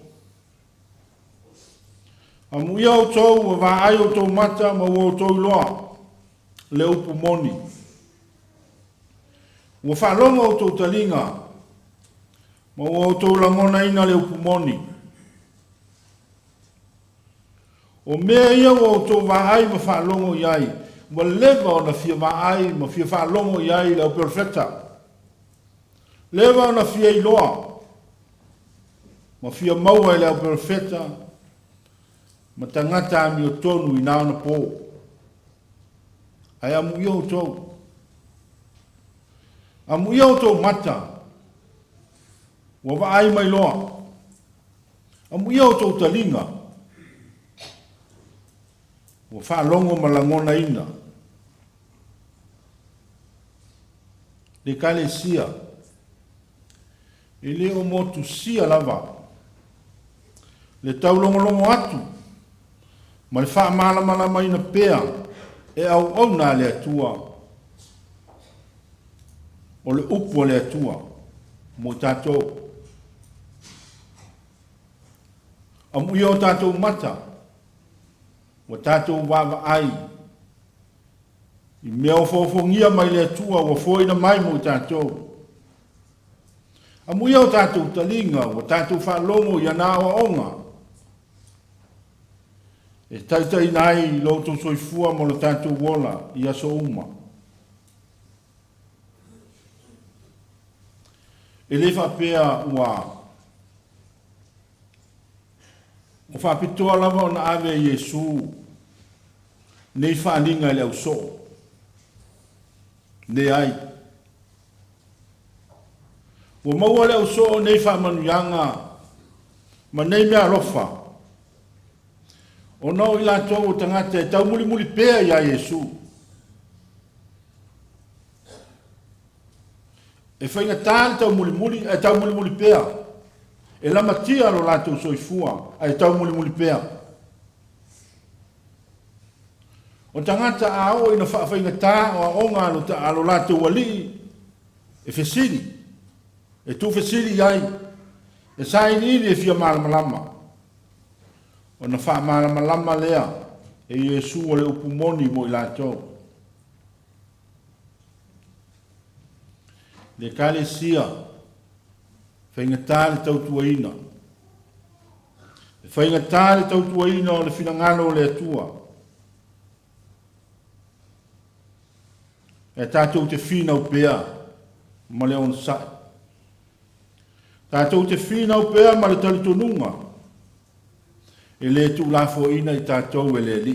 Amu iau tau wa ai o tau mata ma o tau loa. Le upu moni. Wa whalonga o tau talinga. Ma o tau langona ina le upu moni. O mea ia o tau waai ma whalongo iai. Wa lewa o na fia waai ma fia whalongo iai le perfecta. Lewa o na fia iloa. Ma fia maua le perfecta. Ma tangata ami o tonu i nāna pō. Ai amu ia o tau. Amu ia o tau mata. Wa waai mai loa. Amu ia o tau talinga. Wa whaalongo malangona ina. Le kale sia. E le o motu sia lava. Le taulongolongo atu. Ma le wha malamala mai na pea. E au na le atua. O le upo le atua. Mo tātou. Amu ia o tātou mata. Wa tātou wawa ai. I mea o fofongia mai le atua. Wa foina mai mo tātou. Amu ia o tātou talinga. Wa tātou whalongo i ana o onga. E Taitaiina ai Lotu soifua mo le tātou wola i aso uma. E le whapea ua. O whapitoa lava o na ave Iesu. Nei whaninga le au so. Nei ai. O maua le au so nei whamanuianga. Ma nei mea rofa. O nao i lātou o tangata e tau muli muli pēa ia Iesu. E whainga tāle tau muli muli, e tau muli muli pēa. E lama tia alo lātou soifua, e tau muli muli pēa. O tangata a o ina whainga tā o a onga alo lātou wali, e whesiri. E tu whesiri iai. E saini ili e fia malamalama. O na wha malama lea e Iesu o le upumoni mo i lātou. Le kale sia whaingatā le tautuaina. Le whaingatā le tautuaina o le whinangalo o le atua. E tātou te whinau pēa ma le on sai. Tātou te whinau pēa ma le talitonunga. E le tu la fo ina i tātou e le li.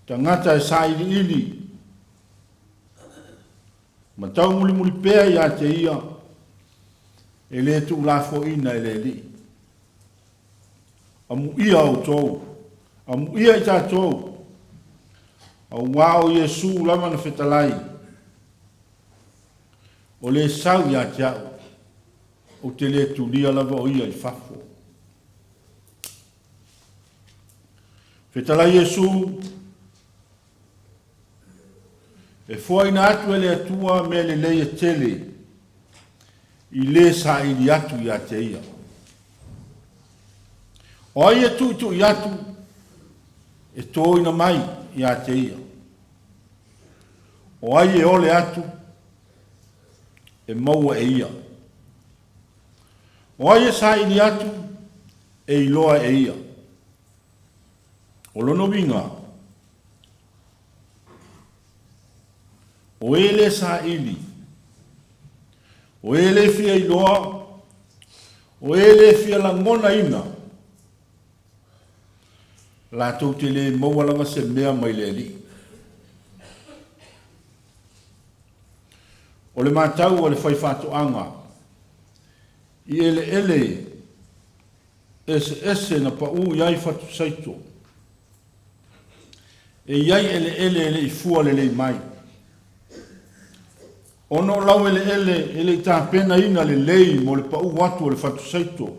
Tangata e sairi ili. Ma tau muli muli pēa i a te ia. E le tu la fo ina e le li. Amu ia o tau. Amu ia i tātou. Au wao Iesu lama na whetalai. O le sau i a te au. O te le tulia lava o ia i whafo. Whetala Iesu, e fwai na atu e le atua me le leia tele, i le sa ili atu i a te ia. O ai atu i tu i atu, e tōina mai i a te ia. O ai e ole atu, e maua e ia. O ai e sa ili atu, e iloa e ia. O lono winga. O ele sa ili. O ele fia iloa. O ele fia langona ina. La tau te le mawalanga se mea mai le li. O le matau o le whaifato anga. I ele ese na pa u iai fatu saito. E iai ele i fua le mai. Ono lau ele ta pena ina le mo le pa u watu o le fatu saito.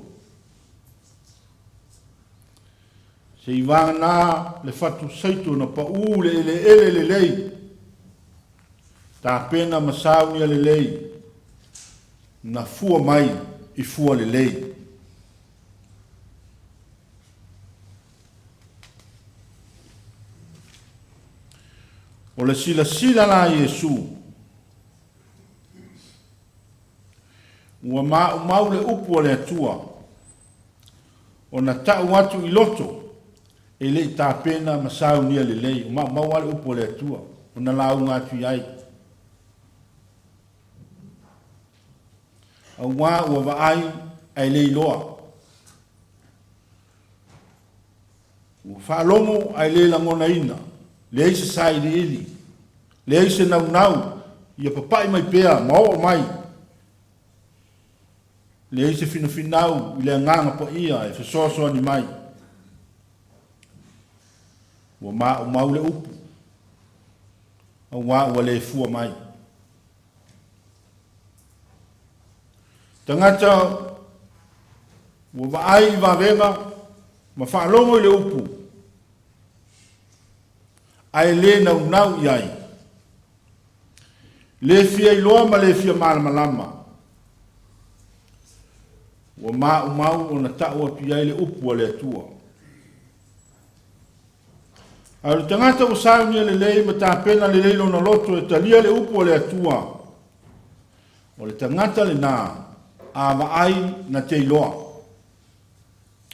Se i vangana le fatu saitu na pa u le ele le lei. Ta pena masau ni le lei. Na fua mai i fua le lei. O le sila la Yesu. Ua mau le upu o le atua. O na tau atu i loto. E le ta pena masau ni le lei. Mau ale upu o le atua. O na lau ngatu iai. A ua vaai ai le iloa. Ua whaalomo ai le langona ina. Le eise sai le ili. Le eise nau. Ia papai mai pea, mao mai. Le eise finau, i le nganga po ia, e fesoso ani mai. Ua mau le upu. A ua le fua mai. Tangata, ua vaai va venga, ma whaalomo i le upu. Ai le nau iai. Le fia iloa ma le fia malama. Ua mau o na tau atu iai le upu a le atua. Au le tangata o sauni le lei ma ta pena le leilo na loto e talia le upu a le atua. O le tangata le nā a vaai na te iloa.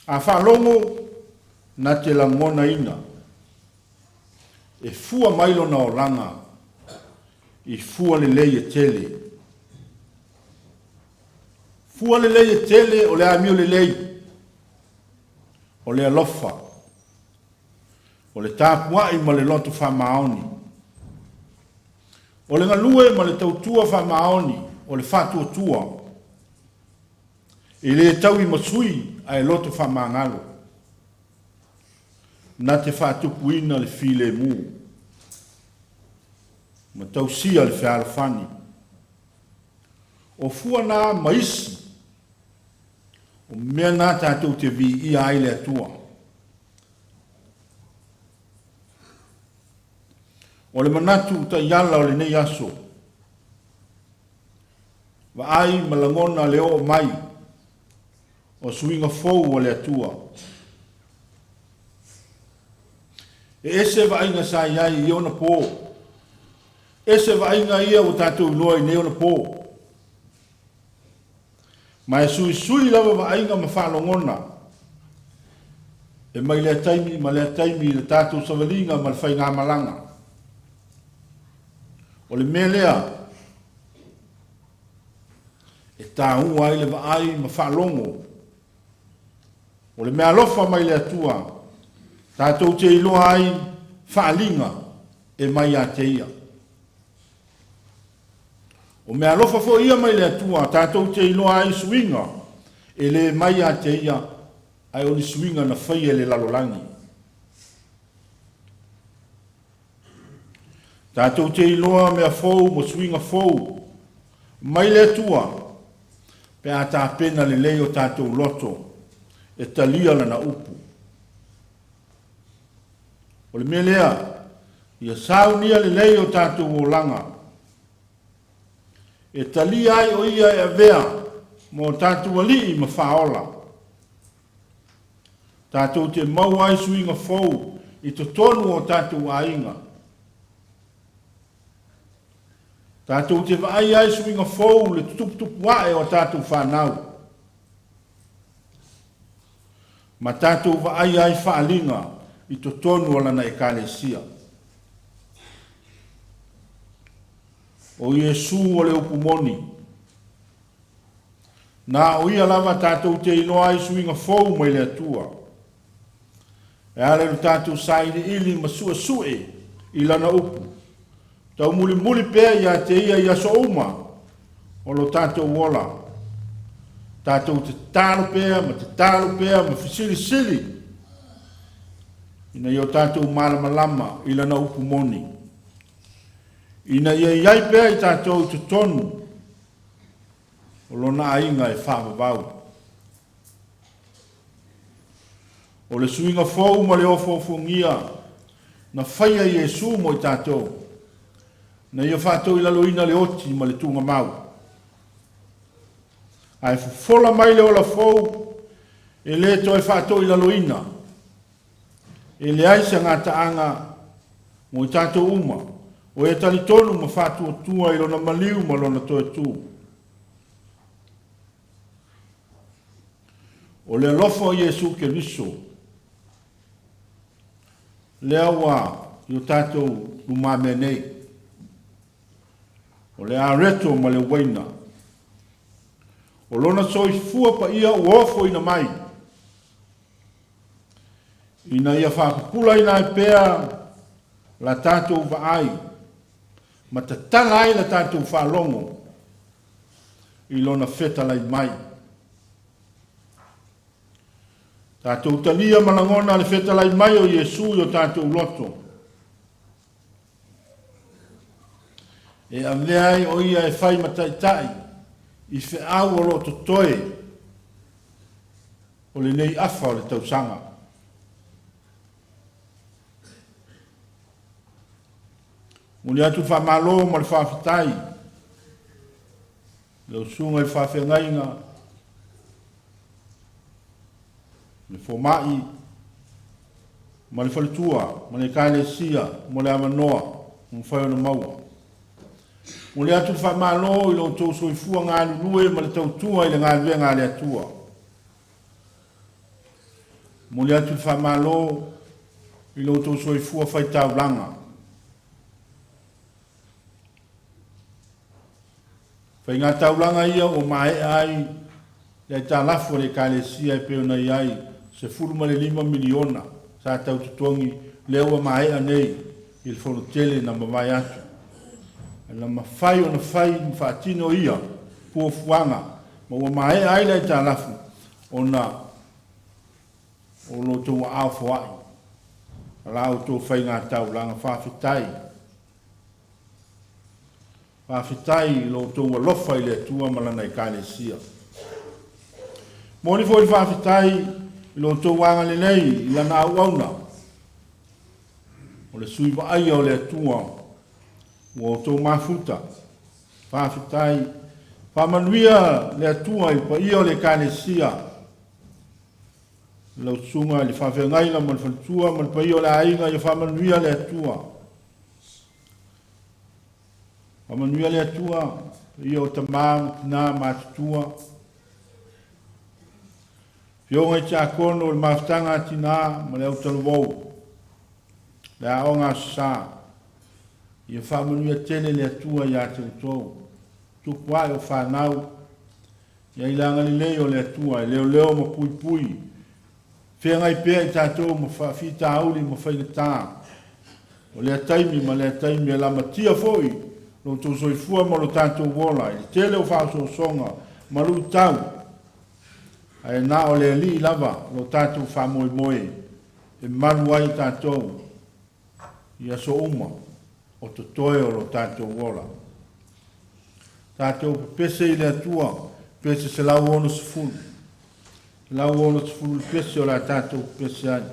A whalongo na te langona ina. E fua mailo na o langa. I fua le lei e tele. Fua le lei e tele o le amio le lei. O le alofa. O le tāpuai ma le loto whamaoni. O le ngalue ma le tautua whamaoni. O le whatua tua. I le tau i masui ai loto whamangalo. Na te whatupuina le file mu. Ma tausia le whealafani. O fua nā maisi. O mea nā tātou te vi i aile atua. O le manatu ta iala o le nei aso. Wa ai malangona le o mai. O suinga fou o le atua. E ese wa inga sa iai i ona pō. Ese wa inga ia o tātou loa i ne ona pō. Ma e sui lawa wa inga ma whalongona. E mai lea taimi, ma lea taimi le tātou savalinga ma le whai ngā malanga. O le mea lea. E tā hua i le wa ai ma whalongo. O le mea lofa mai lea tua. Tātou te iloa ai whaalinga e mai a te ia. O mea lofa fo ia mai lea tua, tātou te iloa ai suinga, e le mai a te ia, ai o li suinga na whai e le lalolangi. Tātou te iloa mea fou, mo suinga fou, mai lea tua, pe a tā pena le leo tātou loto, e talia lana upu. O le mea lea, ia saunia le leo tātou o langa, e talia ai o ia e vea, mo tātou ali ma whaola. Tātou te mau ai suinga fou, i to tonu o tātou ainga. Tātou te vai ai suinga fou, le tuputupu wae o tātou whanau. Ma tātou vai ai whaalinga, i to tonu o lana e kālesia. O Yesu o le upumoni. Nā o ia lava tātou te iloa ai suinga fou mai le atua. E ale lu tātou saire ili masua sue i lana upu. Tau muli pēr ia te ia so uma o lo tātou wola. Tātou te tālo pēr ma fisili. Ina i o tātou malama i lana upumoni. Ina ia iai pēr i tātou te tonu o lona ainga e whāwawau. O le suinga fōu ma le ofo fongia na whaia Iesu mo i tātou. Na ia whātou i laloina le oti ma le tunga mau. Ai fola mai le ola fōu e le toi whātou i laloina. E le aisa ngā taanga mo i tātou uma. O e tali tonu ma whātua tua i lona maliu ma lona toe tū. O le alofo Iesu ke riso. Le awa i o tātou umame nei. O le areto ma le waina. O lona soi fua pa ia uofo ina mai. Ina ia whakapula ina e pēa la tātou vaai. Ma ta tala ai la tātou whalongo. I lona feta lai mai. Tātou talia malangona le feta lai mai o Iesu i o tātou loto. E aveai o ia e whai mataitai i whi au o loto toe o le nei afa o le tausanga. Muli atu whamalo ma le whawhitai. Leo sunga i whawhengainga. Le fomai, ma le falitua, ma le kaelesia, ma le amanoa, ma whai ona maua. Mo le atu whamalo i lo tō soifua ngā nunue ma le tautua i le ngā vea ngā le atua. Mo le atu whamalo i lo tō soifua whai tauranga. Whai ngā tauranga ia o mae ai le tā lafu le kaelesia e peo nei ai se furuma le 5 miliona sa tau tutongi leua maea nei il fonotele na mawai atu. Na mawhai o na whai mwhaatino ia pua fuanga ma ua maea ai lai tā lafu o na o lo tō wa au fuai. Alau tō whai ngā tau langa whawhitai. Whawhitai lo tō wa lofa i le tua malana i kaelesia. Moni foi whawhitai i lo tō wanga le nei i lana au auna. O le sui wa aia o le atua o tō mafuta. Whawhitai whamanuia le atua i pa ia o le kanesia. Lau tsunga li whawhengaina ma le whantua ma le pa ia o le ainga i whamanuia le atua. Whamanuia le atua ia o tamang tina mātutua. Pionga i tia kono le maftanga tina ma le autaluwou. Le aonga sa. Ia whamanuia tele le atua i ate le tōu. Tukwai o whanau. Ia ilanga li leo le atua. Leo leo ma pui pui. Whianga i pēa i tātou ma whita auli ma whaingatā. O le ataimi ma le ataimi e lama tia foi. Lo tō soifua ma lo tātou wola. I tele o whāso songa. Ma lu tau. Ai na o le li lava lo tātou whamoe moe e manu ai tātou i aso uma o to toe o lo tātou wola. Tātou pese i le atua, pese se lau ono se fulu. Lau ono se fulu pese o la tātou pese ai.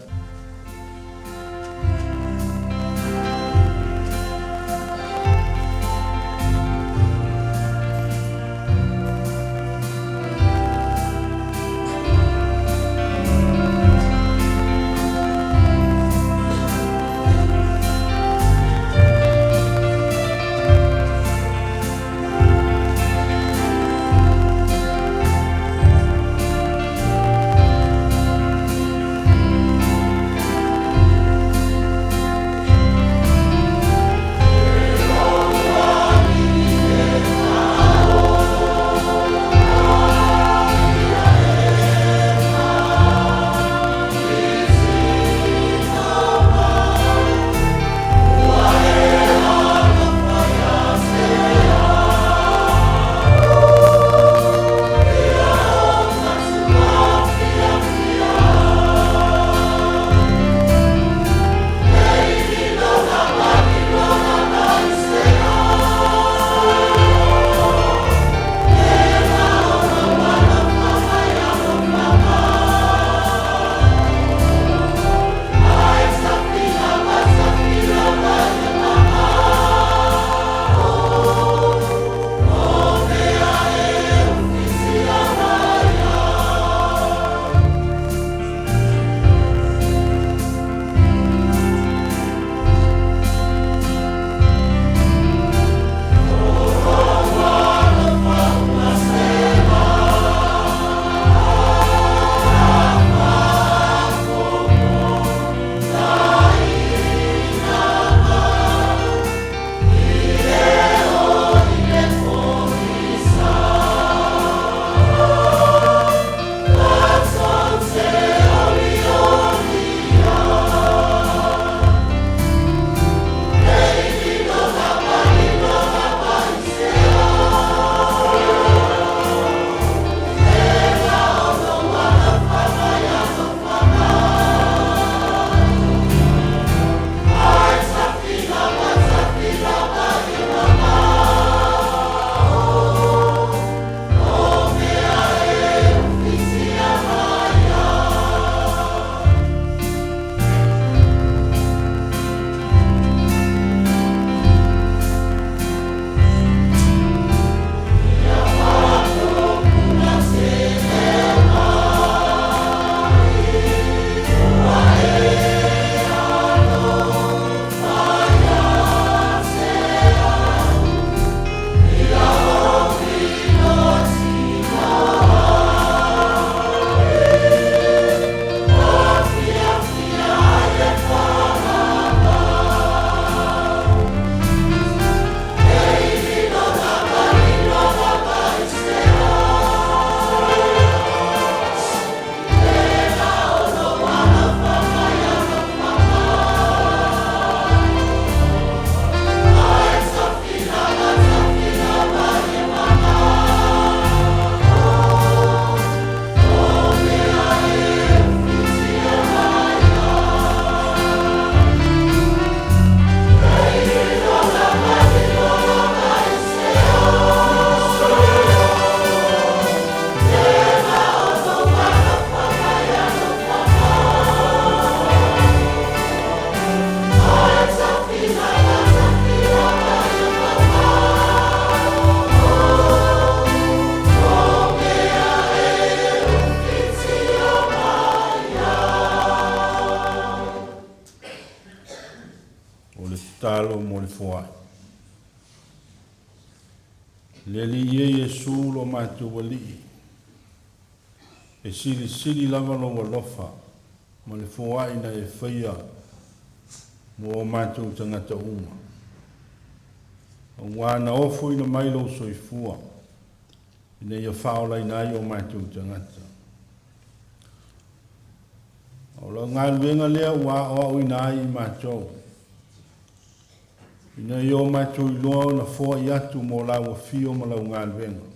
talo mo le foai. Le li e Yesu lo mātou wali. E sili lava lo walofa. Ma le foai na e whaia mo mātou tangata uma. O wana ofo ina mailo soifua. Ina ia whaola inai o mātou tangata. O la ngā luenga lea ua o inai I mātou. Ina ia o mātou iloa na fōa I atu mo lawa fio ma lau ngā luenga.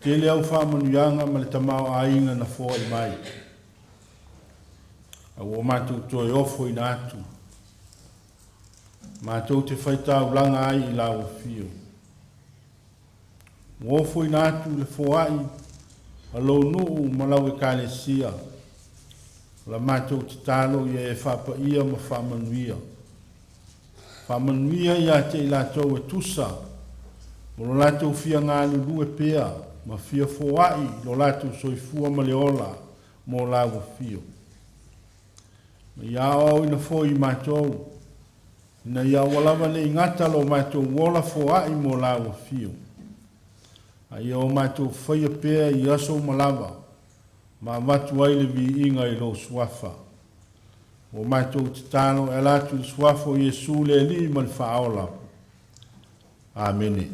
Tele au whamanuianga ma le tamao ainga na fōa I mai. Au o mātou toi ofo ina atu. Mātou te whaitau langa ai I lawa fio. Ofo ina atu le fōai alo nuu malau e kālesia. La mātou te tālo ia e whapa ia ma whamanuia. Whamanuia ia te I lātou e tusa. Mo lo lātou fia ngā lulu e pēa. Ma fia fōai lo lātou soifua ma le ola mo lawa fio. Ma ia au ina fō I mātou. Ina ia walawa le ingata lo mātou wola fōai mo lawa fio. Ai o mātou whaia pēa I aso malawa, ma matu ai le vi inga I lo suafa. O mātou te tāno e lātu suafa o Yesu le li ma le whaola. Amene.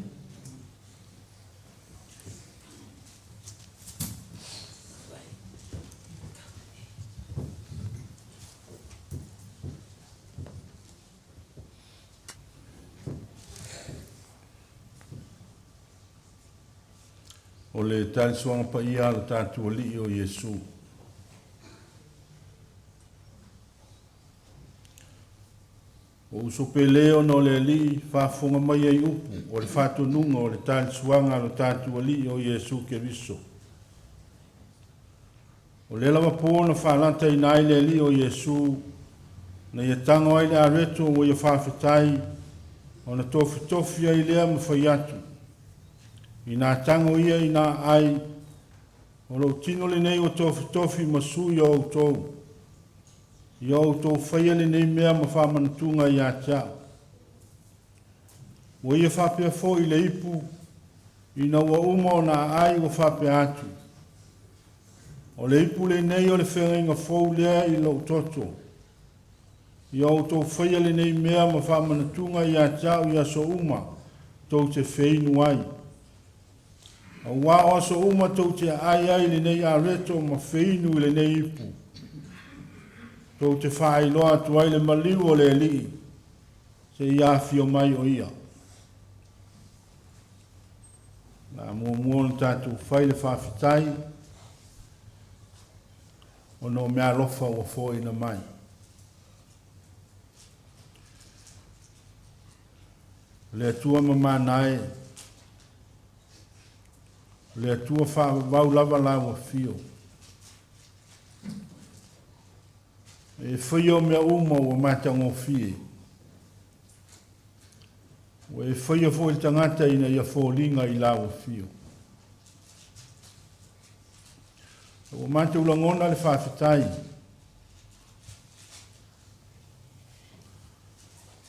O le tali suanga pa ia la tātua li o Yesu. O uso peleo no le li whafunga mai ai upu o le whatununga o le tali suanga la tātua li o Yesu ke riso. O le lawa pōna whalanta I nai le li o Yesu na ia tango ai le areto o ia whawhitai o na tofi ai lea ma whaiatu. I nā tango ia I nā ai, o lau tino le nei o tofi masu I au tōu. I au tōu whaia le nei mea ma whamanatunga I a tia. O ia whapea fō I le ipu, I na ua uma o nā ai o whapea atu. O le ipu le nei o le whenga fōu lea I lau toto. I au tōu whaia le nei mea ma whamanatunga I a tia o ia so uma, tōu te wheinu ai. A wā o so uma tau te ai le nei a reto ma whinu le nei ipu. Tau te whaai loa tu ai le maliu o le li. Se ia fio mai o ia. Nā mua na tātou whai le whawhitai. O no mea lofa o fōina mai. Le atua mamanae. Le atua whau lava lawa fio. E whaio mea uma o matango fie. O e whaio fo I tangata ina ia fōlinga I lawa fio. O mate ulangona le whawhitai.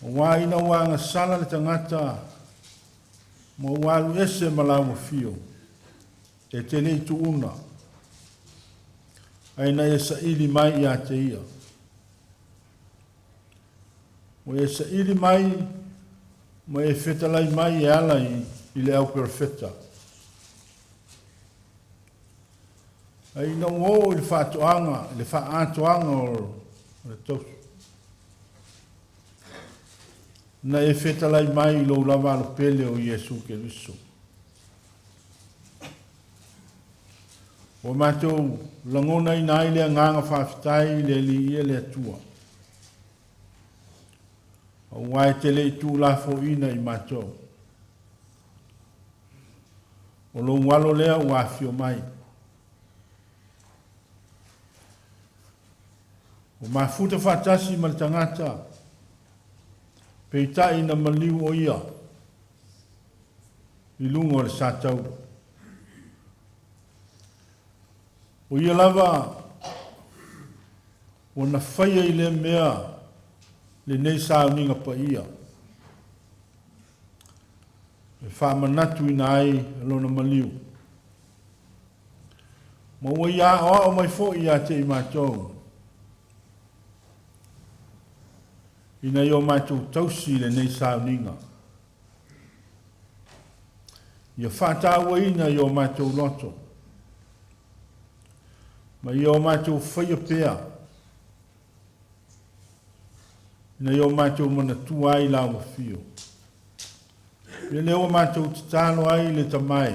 O wā ina wanga sala le tangata. Mo walu ese ma lawa fio. E tene I tu una. Aina e sa ili mai I a te ia. O e sa ili mai, mo e whetalai mai e ala I le au perfeta. Aina o I le whaatoanga, le whaatoanga o le tosu. Na e whetalai mai I lo lava lo pele o Yesu ke riso. O mātou langona I nai lea nganga whawhitai le li ia le atua. O wai te le tū la fo ina I mātou. O lo walo lea wafio mai. O mafuta whatasi ma le tangata. Peitai na maliu o ia. I lungo le sātau. O ia lava, o na whaia I le mea, le nei sauninga pa ia. E whamanatu ina ai lona maliu. Ma ua ia o mai fo ia te i mātou. Ina i o mātou tausi le nei sauninga. Ia whātaua ina i o mātou loto. Ma i o mātou whaia pēa. Ina i o mātou mana tuai lawa fio. Ia leo mātou titano ai le tamai.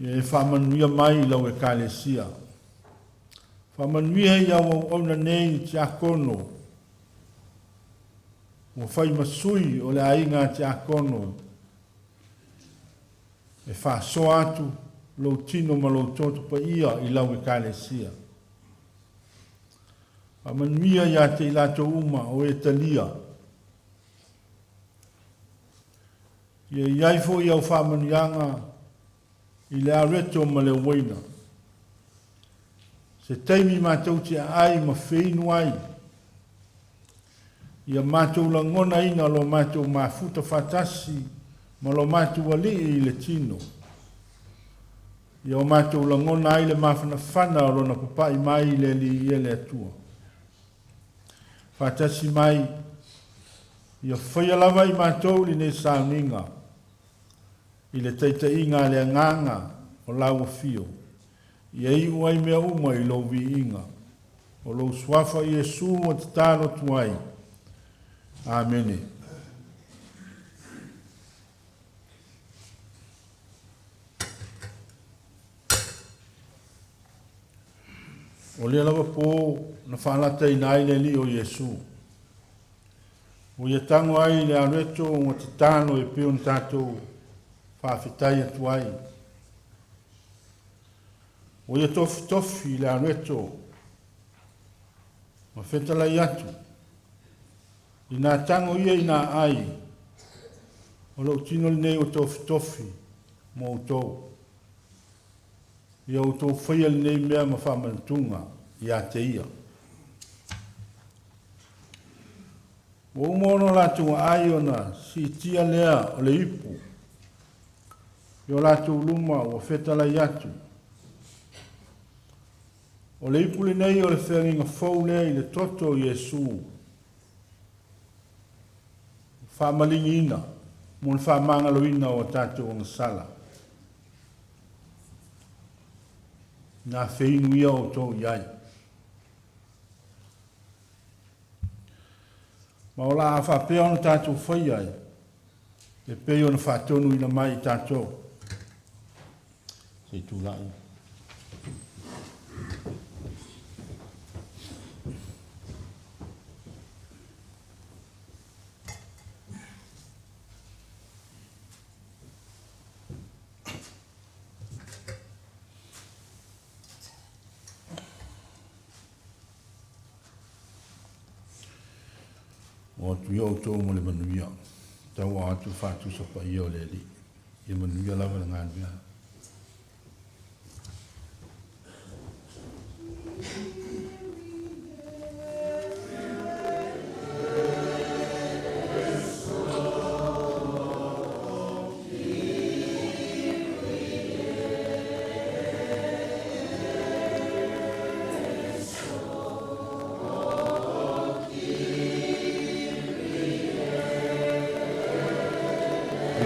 Ia e whamanuia mai lau e kālesia. Whamanuia i au ona nei ti akono. O whai masui o le ainga ti akono. E whaso atu lo tino ma lo toto pa ia i lau e kālesia. Whamanuia ia te ilato uma o e talia. Ia iai fo i au whamanianga i le areto ma le waina. Se teimi mātou tia ai ma whinu ai. Ia mātou la ngona ina lo mātou mafuta whatasi ma lo mātou ali i le tino. Ia o mātou la ngona ai le mawhana whana o na papai mai le li i le atua. Whatasi mai ia whaialawa i mātou li ne sauninga. I le Taitaiina le nganga o laua fio. Ia i uai mea uma i lo vi inga. O lo swafa i Yesu o te talo tuai. Amene. O le lawa po na whanata i nai le li o Yesu. O ia tango ai le areto o te talo e peo tatou whawhitai atu ai. O ia tofi le areto ma whetalai atu. I nā tango ia i nā ai. O lau tino nei o tofi mo o tō. Ia o tō whaia nei mea ma whamantunga i a te ia. O umono lātua ai ona si tia lea o le ipu. I o lātou luma o whetalai atu. O le ipu le nei o le whenginga whau lea i le toto Yesu. Whamalingi ina, mo le whamangalo ina o tātou o ngasala. Nā whinu ia o tō iai. Ma o la a whapea ona tātou whai ai. E peo na whatonu ina mai i tātou. Sei tū lai. O tu yo to mo le manuia. Tau atu fatu so pa yo le li. I manuia lava na ngānua.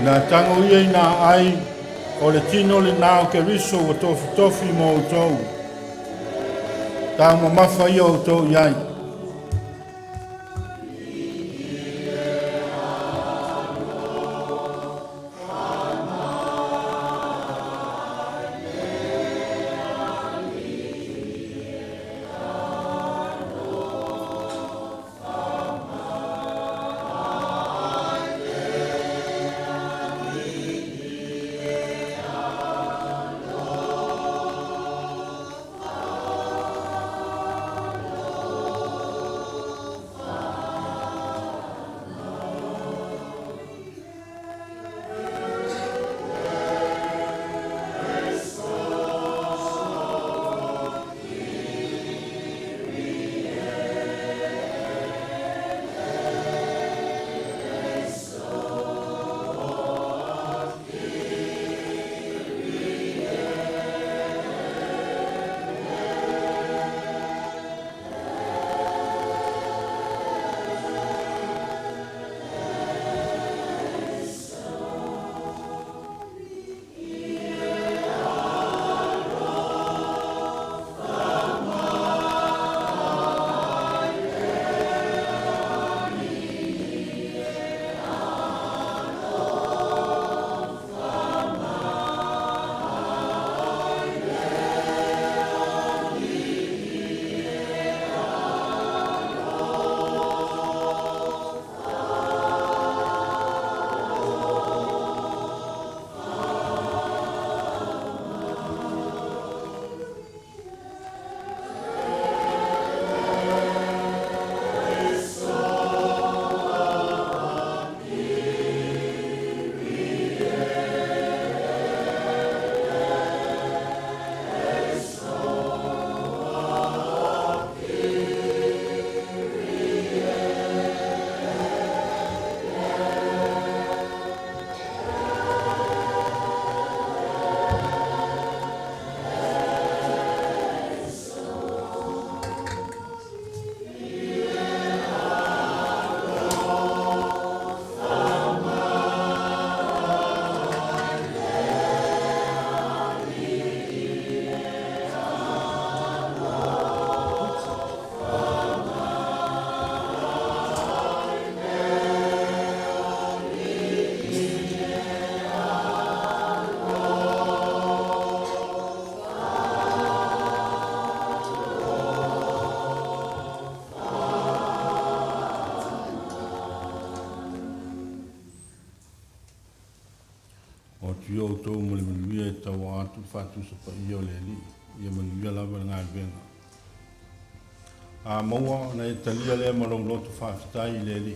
Nā tango ia i nā ai, o le tino le nāo ke riso o tofi mo o tau. Tā ma mawha ia o tau iai. o tio tau mo le manuia e tau atu fatu sa pa ia o le li ia manuia lava le ngā venga a maua na e talia le malong lotu whaafitai le li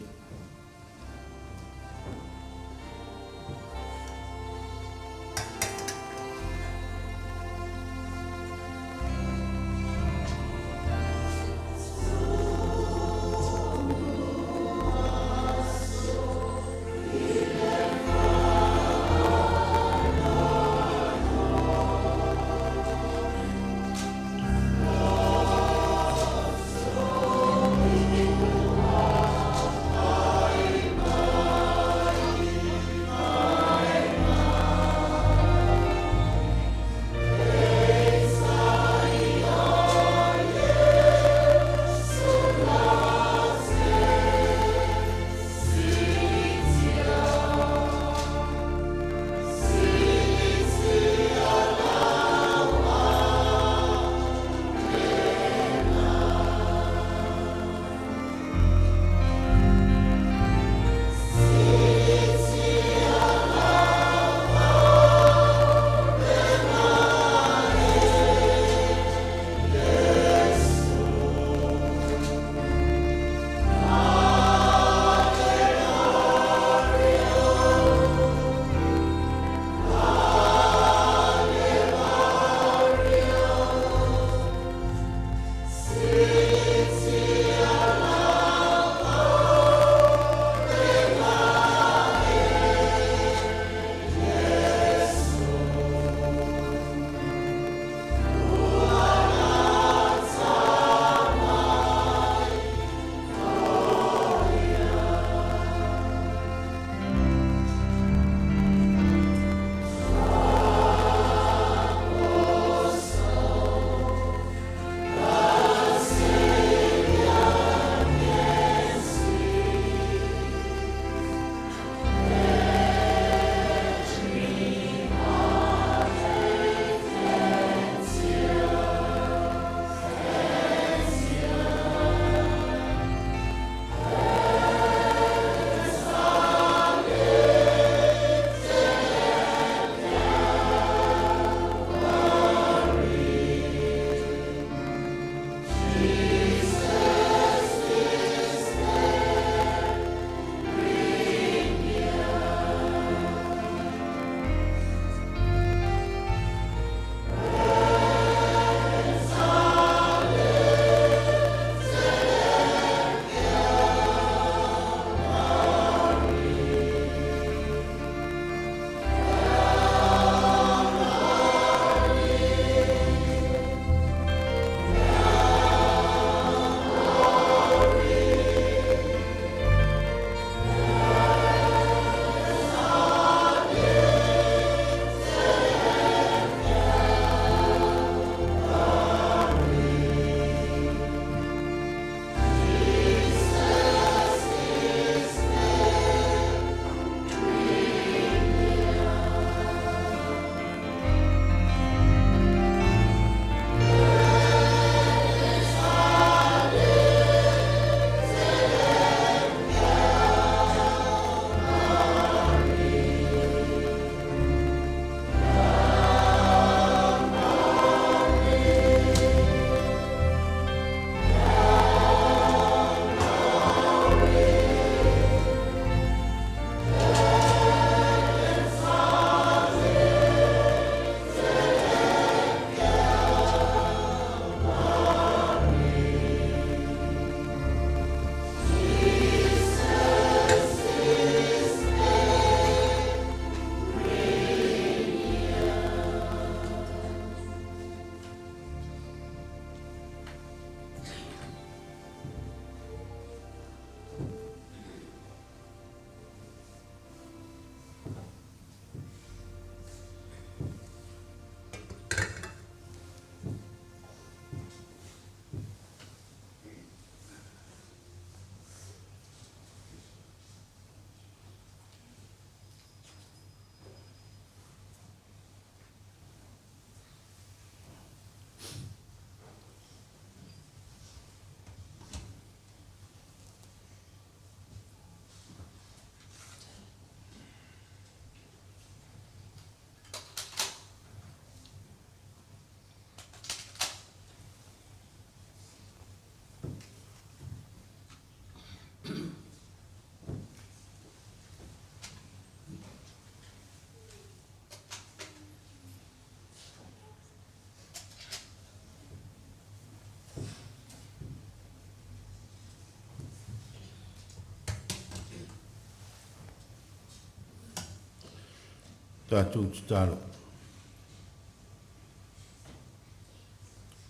tātou te talo.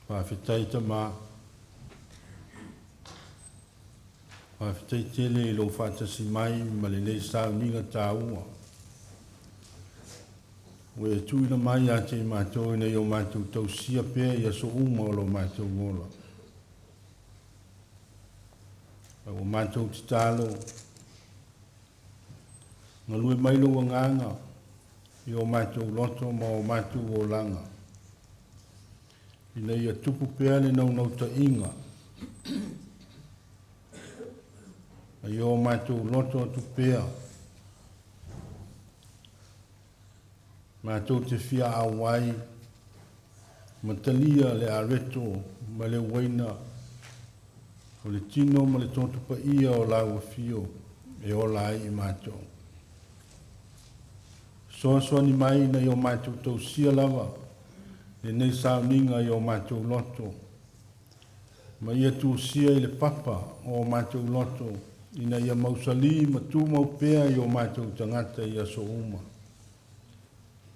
Whawhitai ta mā. Whawhitai tele I lo whatasi mai ma le nei sao ninga tā ua. Ue tuina mai a te mātou ina I o mātou tau sia pēr I aso uma o lo mātou ngola. O mātou te talo. Ngalue mailo wa nganga. I o mātou loto ma o mātou o langa. Ina ia tupu pēr le nau nau ta inga. I o mātou loto tu pēr. Mātou te fia awai. Matalia le areto ma le waina. O le tino ma le tontu pa ia o la wafio. E o la I mātou. Soa ni mai na I o mātou tau sia lava. Le nei sao ninga I o mātou loto. Ma ia tu sia I le papa o mātou loto. Ina ia mausali ma tu mau pēr I o mātou tangata I aso uma.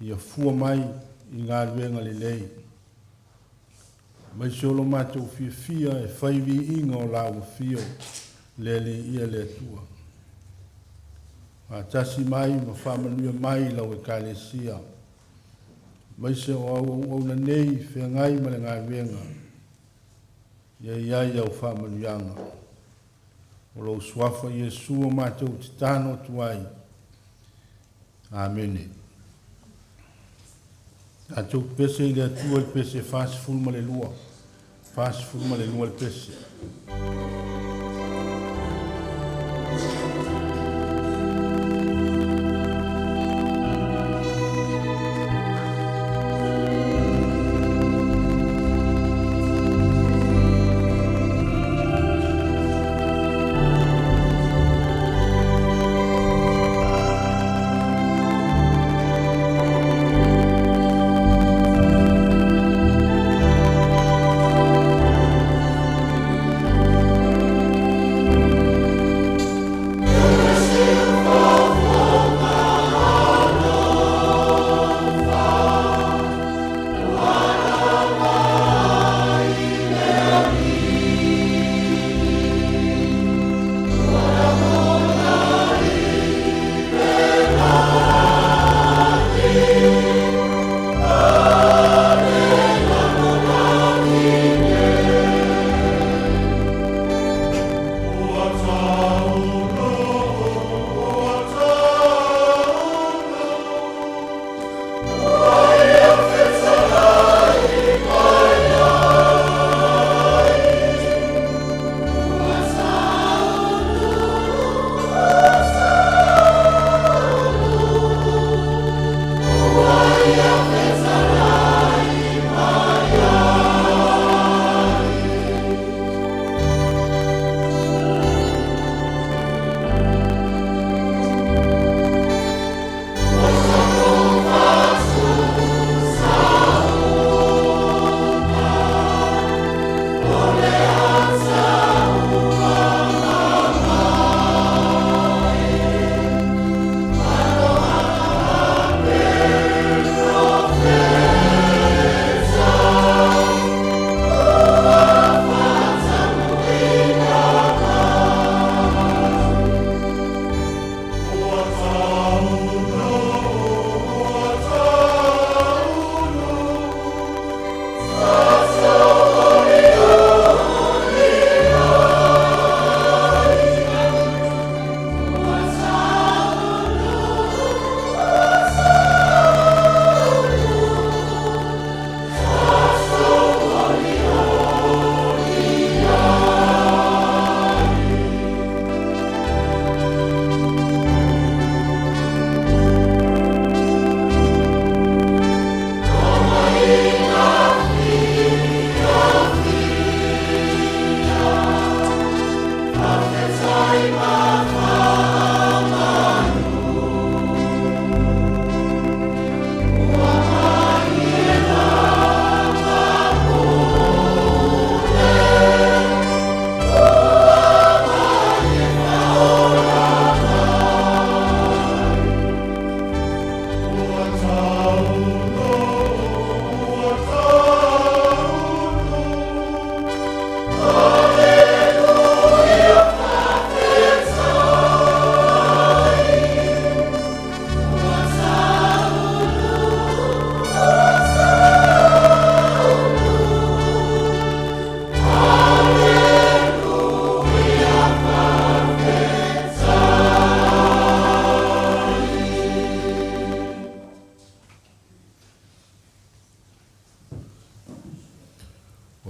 Ia fua mai I ngā ruenga le lei. Mai solo mātou fia e whaivi inga o la wafio. Le ia le atua. A tasi mai ma whamanuia mai lau e kālesia. Mai se o au na nei whea ngai ma le ngā ruenga. Iai au whamanuianga. O lau swafa Iesu o mātou te tāno tuai. Amene. A tau pese I le atua I pese fasi fulma le lua. Fasi fulma le lua le pese.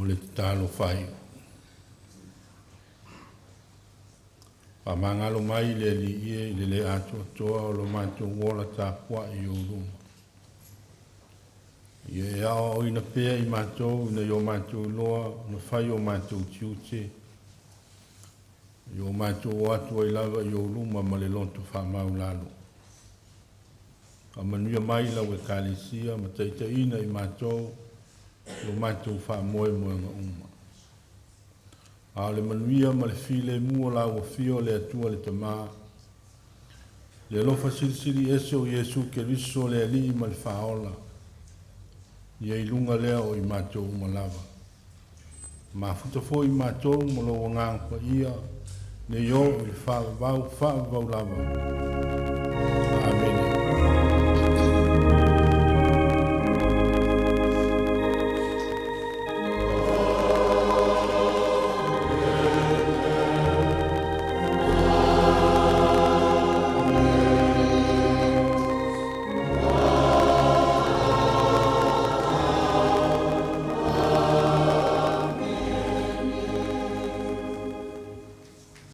o le talo fai. Pa mangalo mai le li ie le ato toa o lo mato wola tapua i o lunga. Ie ao o ina pea i mato, ina yo mato loa, na fai o mato tiute. Yo mato o atu ai lava i o lunga ma le lonto wha maulalo. Ka manuia mai la we kalisia, ma Taitaiina i mato, yo mato wha moe moe nga uma. A le manuia ma le file mua la o fio le atua le tamaa. Le lofa sirisiri ese o Yesu ke riso le ali ma le faola. Ia i lunga lea o i matou malava. Ma futa fo i matou mo lo ngang pa ia ne yo i wha vau lava.